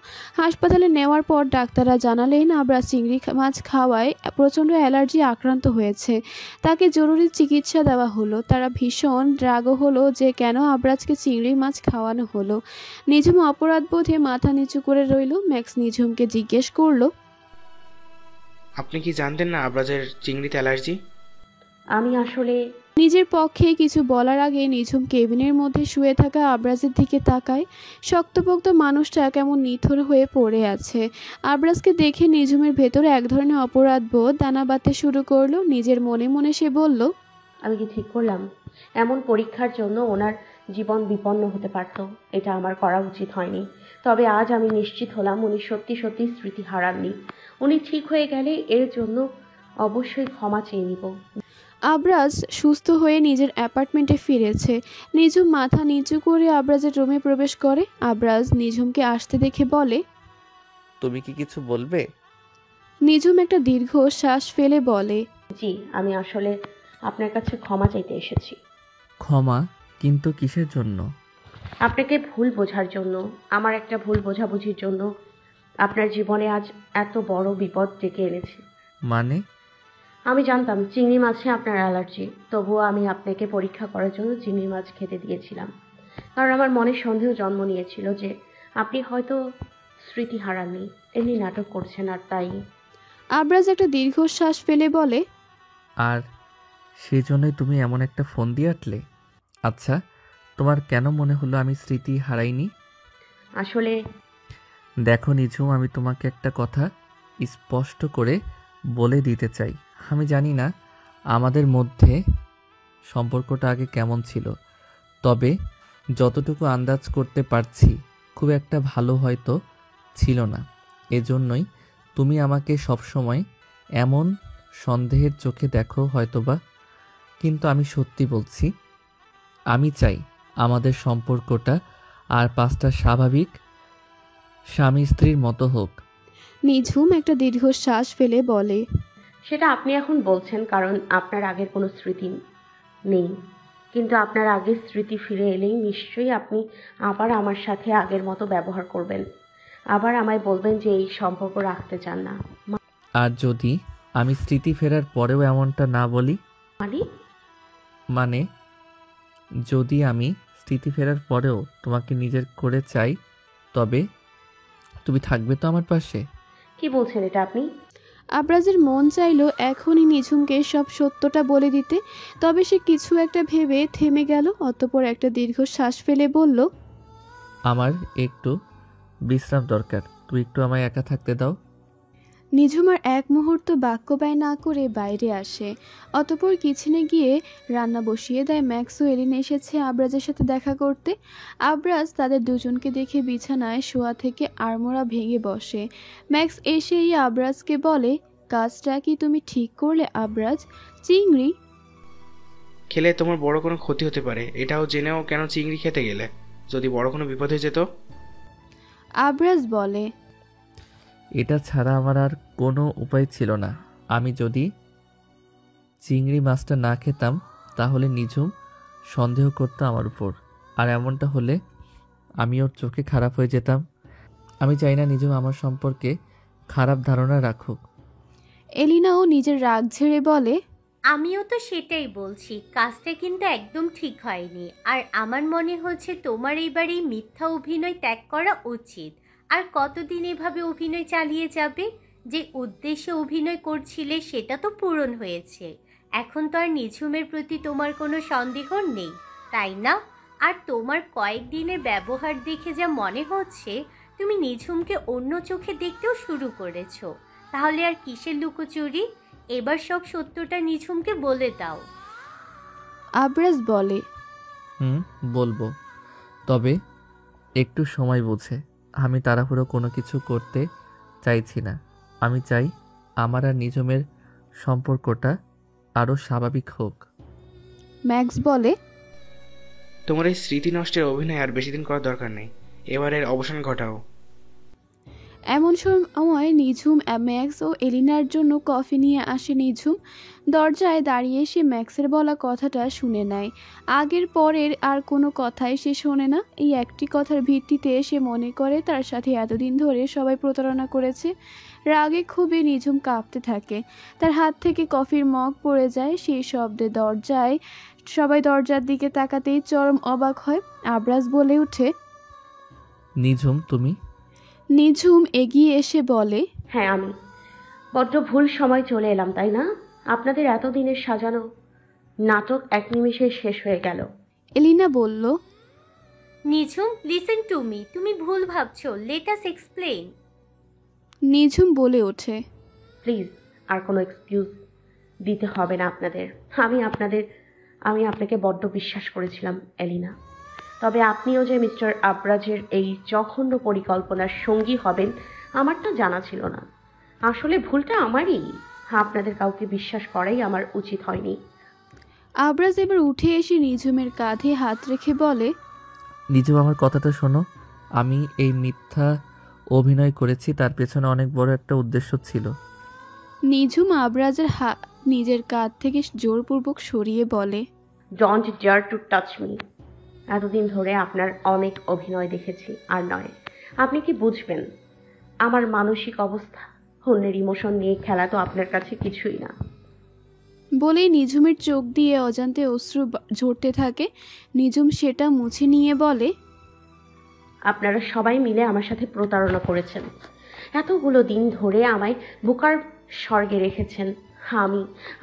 হাসপাতালে নেওয়ার পর ডাক্তাররা জানালেন আবরাজ চিংড়ি মাছ খাওয়ায় প্রচণ্ড অ্যালার্জি আক্রান্ত হয়েছে। তাকে জরুরি চিকিৎসা দেওয়া হলো। তারা ভীষণ রাগও হলো যে কেন আবরাজকে চিংড়ি মাছ খাওয়ানো হলো। নিঝুম অপরাধ বোধে মাথা নিচু করে রইল। ম্যাক্স নিঝুমকে জিজ্ঞেস করলো, আপনি কি জানতেন না আবরাজের চিংড়িতে অ্যালার্জি? আমি আসলে নিজের পক্ষে কিছু বলার আগে নিঝুম কেবিনের মধ্যে শুয়ে থাকা আবরাজের দিকে তাকায়। শক্তপোক্ত মানুষটা কেমন নিথর হয়ে পড়ে আছে। আবরাজকে দেখে নিঝুমের ভেতরে এক ধরনের অপরাধ বোধ দানা বাঁধতে শুরু করলো। নিজের মনে মনে সে বলল, আমি কি ঠিক করলাম? এমন পরীক্ষার জন্য ওনার জীবন বিপন্ন হতে পারত। এটা আমার করা উচিত হয়নি। তবে আজ আমি নিশ্চিত হলাম উনি সত্যি সত্যি স্মৃতি হারাননি। উনি ঠিক হয়ে গেলে এর জন্য অবশ্যই ক্ষমা চেয়ে নিব। আবরাজ সুস্থ হয়ে নিজের অ্যাপার্টমেন্টে ফিরেছে। নিঝুম মাথা নিচু করে আবরাজের রুমে প্রবেশ করে। আবরাজ নিঝুমকে আসতে দেখে বলে, তুমি কি কিছু বলবে? নিঝুম একটা দীর্ঘ শ্বাস ফেলে বলে, জি, আমি আসলে আপনার কাছে ক্ষমা চাইতে এসেছি। ক্ষমা? কিন্তু কিসের জন্য? আপনাকে ভুল বোঝার জন্য, আমার একটা ভুল বোঝাবুঝির জন্য আপনার জীবনে আজ এত বড় বিপদ ডেকে এনেছি। মানে? আমি জানতাম চিংড়ি মাছে আপনার অ্যালার্জি, তবুও আমি আপনাকে পরীক্ষা করার জন্য চিংড়ি মাছ খেতে দিয়েছিলাম। কারণ আমার মনে সন্দেহ জন্ম নিয়েছিল যে আপনি হয়তো স্মৃতি হারাননি, এমনি নাটক করছেন। আর তাই আবরাজ একটা দীর্ঘশ্বাস ফেলে বলে, আর সেই জন্যই তুমি এমন একটা ফোন দিয়ে আটলে? আচ্ছা, তোমার কেন মনে হলো আমি স্মৃতি হারাইনি? আসলে দেখো নিঝুম, আমি তোমাকে একটা কথা স্পষ্ট করে বলে দিতে চাই। আমি জানি না আমাদের মধ্যে সম্পর্কটা আগে কেমন ছিল, তবে যতটুকু আন্দাজ করতে পারছি খুব একটা ভালো হয়তো ছিল না। এজন্যই তুমি আমাকে সবসময় এমন সন্দেহের চোখে দেখো হয়তোবা। কিন্তু আমি সত্যি বলছি, আমি চাই আমাদের সম্পর্কটা আর 5টা স্বাভাবিক স্বামী স্ত্রীর মতো হোক। নিঝুম একটা দীর্ঘশ্বাস ফেলে বলে, সেটা আপনি এখন বলছেন কারণ আপনার আগের কোনো স্মৃতি নেই, কিন্তু আপনার আগের স্মৃতি ফিরে এলেই নিশ্চয়ই আপনি আবার আমার সাথে আগের মতো ব্যবহার করবেন, আবার আমায় বলবেন যে এই সম্পর্ক রাখতে চান না। আর যদি আমি স্মৃতি ফেরার পরেও এমনটা না বলি? মানে? মানে যদি আমি স্মৃতি ফেরার পরেও তোমাকে নিজের করে চাই, তবে তুমি থাকবে তো আমার পাশে? কি বলছেন এটা আপনি? আবরাজের মন চাইল এখনই নিঝুমকে সব সত্যটা বলে দিতে, তবে সে কিছু একটা ভেবে থেমে গেল। অতঃপর একটা দীর্ঘশ্বাস ফেলে বলল, আমার একটু বিশ্রাম দরকার, তুই একটু আমায় একা থাকতে দাও। নিঝুম আর এক মুহূর্ত বাক্য ব্যয় না করে বাইরে আসে। অতঃপর কিচেনে গিয়ে রান্না বসিয়ে দেয়। ম্যাক্স ও এলিন এসেছে আবরাজের সাথে দেখা করতে। আবরাজ তাদের দুজনকে দেখে বিছানায় শোয়া থেকে আড়মোড়া ভেঙে বসে। ম্যাক্স এসেই আবরাজকে বলে, কাজটা কি তুমি ঠিক করলে আবরাজ? চিংড়ি খেলে তোমার বড় কোনো ক্ষতি হতে পারে, এটাও জেনেও কেন চিংড়ি খেতে গেলে? যদি বড় কোনো বিপদ হয়ে যেত? আবরাজ বলে, এটা ছাড়া আমার আর কোনো উপায় ছিল না। আমি যদি চিংড়ি মাছটা না খেতাম তাহলে নিঝুম সন্দেহ করতো আমার উপর, আর এমনটা হলে আমি ওর চোখে খারাপ হয়ে যেতাম। আমি চাই না নিঝুম আমার সম্পর্কে খারাপ ধারণা রাখুক। এলিনাও নিজের রাগ ঝেড়ে বলে, আমিও তো সেটাই বলছি, কাজটা কিন্তু একদম ঠিক হয়নি। আর আমার মনে হচ্ছে তোমার এইবার এই মিথ্যা অভিনয় ত্যাগ করা উচিত। আর কতদিন এভাবে অভিনয় চালিয়ে যাবে? যে উদ্দেশ্যে অভিনয় করছিলে সেটা তো পূরণ হয়েছে। এখন তো আর নিঝুমের প্রতি তোমার কোনো সন্দেহ নেই, তাই না? আর তোমার কয়েকদিনের ব্যবহার দেখে যা মনে হচ্ছে, তুমি নিঝুমকে অন্য চোখে দেখতেও শুরু করেছো। তাহলে আর কিসের লুকোচুরি? এবার সব সত্যটা নিঝুমকে বলে দাও। আবরাজ বলে, বলবো, তবে একটু সময় বুঝে। আমি তাড়াহুড়ো কোনো কিছু করতে চাইছি না। আমি চাই আমার আর নিঝুমের সম্পর্কটা আরও স্বাভাবিক হোক। ম্যাক্স বলে, তোমার এই স্মৃতি নষ্টের অভিনয় আর বেশি দিন করার দরকার নেই, এবারের অবসান ঘটাও। এমন সময় নিঝুম ম্যাক্স ও এলিনার জন্য কফি নিয়ে আসে। নিঝুম দরজায় দাঁড়িয়ে সে ম্যাক্সের বলা কথাটা শুনে নেয়। আগের পরের আর কোনো কথাই সে শোনে না। এই একটি কথার ভিত্তিতে সে মনে করে তার সাথে এতদিন ধরে সবাই প্রতারণা করেছে। রাগে ক্ষোভে নিঝুম কাঁপতে থাকে। তার হাত থেকে কফির মগ পড়ে যায়। সেই শব্দে সবাই দরজার দিকে তাকাতেই চরম অবাক হয়। আবরাজ বলে ওঠে, নিঝুম তুমি? নিঝুম এগিয়ে এসে বলে, হ্যাঁ আমি। বড্ড ভুল সময় চলে এলাম, তাই না? আপনাদের এতদিনের সাজানো নাটক এক নিমেষে শেষ হয়ে গেল। এলিনা বলল, নিঝুম, লিসেন টু মি, তুমি ভুল ভাবছো। Let us explain. নিঝুম বলে ওঠে, প্লিজ আর কোনো এক্সকিউজ দিতে হবে না আপনাদের। আমি আপনাকে বড্ড বিশ্বাস করেছিলাম এলিনা। তবে আপনিও যে মিস্টার আবরাজের এই জঘন্য পরিকল্পনার সঙ্গী হবেন আমারটা জানা ছিল না। আসলে ভুলটা আমারই। আপনাদের কাউকে বিশ্বাস করাই আমার উচিত হয়নি। আবরাজ এবার উঠে এসে নিঝুমের কাঁধে হাত রেখে বলে, নিঝুম আমার কথাটা শোনো। আমি এই মিথ্যা অভিনয় করেছি, তার পেছনে অনেক বড় একটা উদ্দেশ্য ছিল। নিঝুম আবরাজের নিজের কাঁধ থেকে জোরপূর্বক সরিয়ে বলে, don't dare to touch me. এতদিন ধরে আপনার অনেক অভিনয় দেখেছি, আর নয়। আপনি কি বুঝবেন আমার মানসিক অবস্থা? অন্যের ইমোশন নিয়ে খেলা তো আপনার কাছে কিছুই না। বলেই নিঝুমের চোখ দিয়ে অজান্তে অশ্রু ঝরতে থাকে। নিঝুম সেটা মুছে নিয়ে বলে, আপনারা সবাই মিলে আমার সাথে প্রতারণা করেছেন। এতগুলো দিন ধরে আমায় বোকার স্বর্গে রেখেছেন।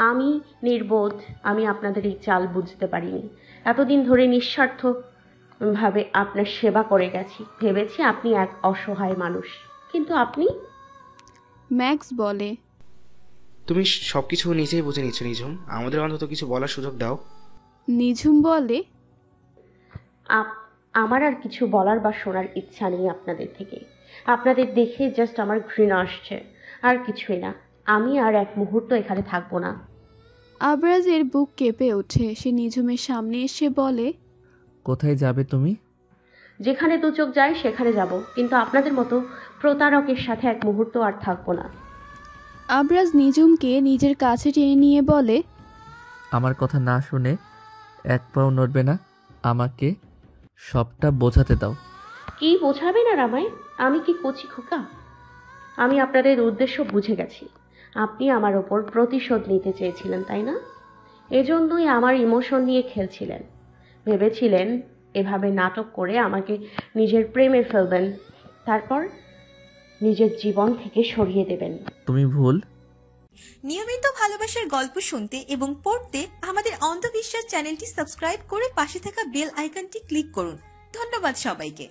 আমি নির্বোধ। আমি আপনাদের এই চাল বুঝতে পারিনি। এতদিন ধরে নিঃস্বার্থভাবে আপনার সেবা করে গেছি। ভেবেছি আপনি এক অসহায় মানুষ, কিন্তু আপনি। ম্যাক্স বলে, তুমি সবকিছু নিজেই বুঝে নিচ্ছ নিঝুম, আমাদের অন্তত কিছু বলার সুযোগ দাও। নিঝুম বলে, আমার আর কিছু বলার বা শোনার ইচ্ছা নেই আপনাদের থেকে। আপনাদের দেখে জাস্ট আমার ঘৃণা আসছে, আর কিছুই না। আমি আর এক মুহূর্ত এখানে থাকবো না। আবরাজের বুক কেঁপে ওঠে। সে নিঝুমের সামনে এসে বলে, কোথায় যাবে তুমি? যেখানে দু চোখ যায় সেখানে যাব, কিন্তু আপনাদের মতো প্রতারকের সাথে এক মুহূর্ত আর থাকবো না। আবরাজ নিজুমকে নিজের কাছে টেনে নিয়ে বলে, আমার কথা না শুনে এক পাও নড়বে না, আমাকে সবটা বোঝাতে দাও। কি বোঝাবে না রামাই? আমি কি কচি খোকা? আমি আপনাদের উদ্দেশ্য বুঝে গেছি। আপনি আমার ওপর প্রতিশোধ নিতে চেয়েছিলেন, তাই না? এজন্যই আমার ইমোশন নিয়ে খেলছিলেন। ভেবেছিলেন এভাবে নাটক করে আমাকে নিজের প্রেমে ফেলবেন, তারপর নিজের জীবন থেকে সরিয়ে দেবেন। তুমি ভুল। নিয়মিত ভালোবাসার গল্প শুনতে এবং পড়তে আমাদের অন্ধবিশ্বাস চ্যানেলটি সাবস্ক্রাইব করে পাশে থাকা বেল আইকনটি ক্লিক করুন। ধন্যবাদ সবাইকে।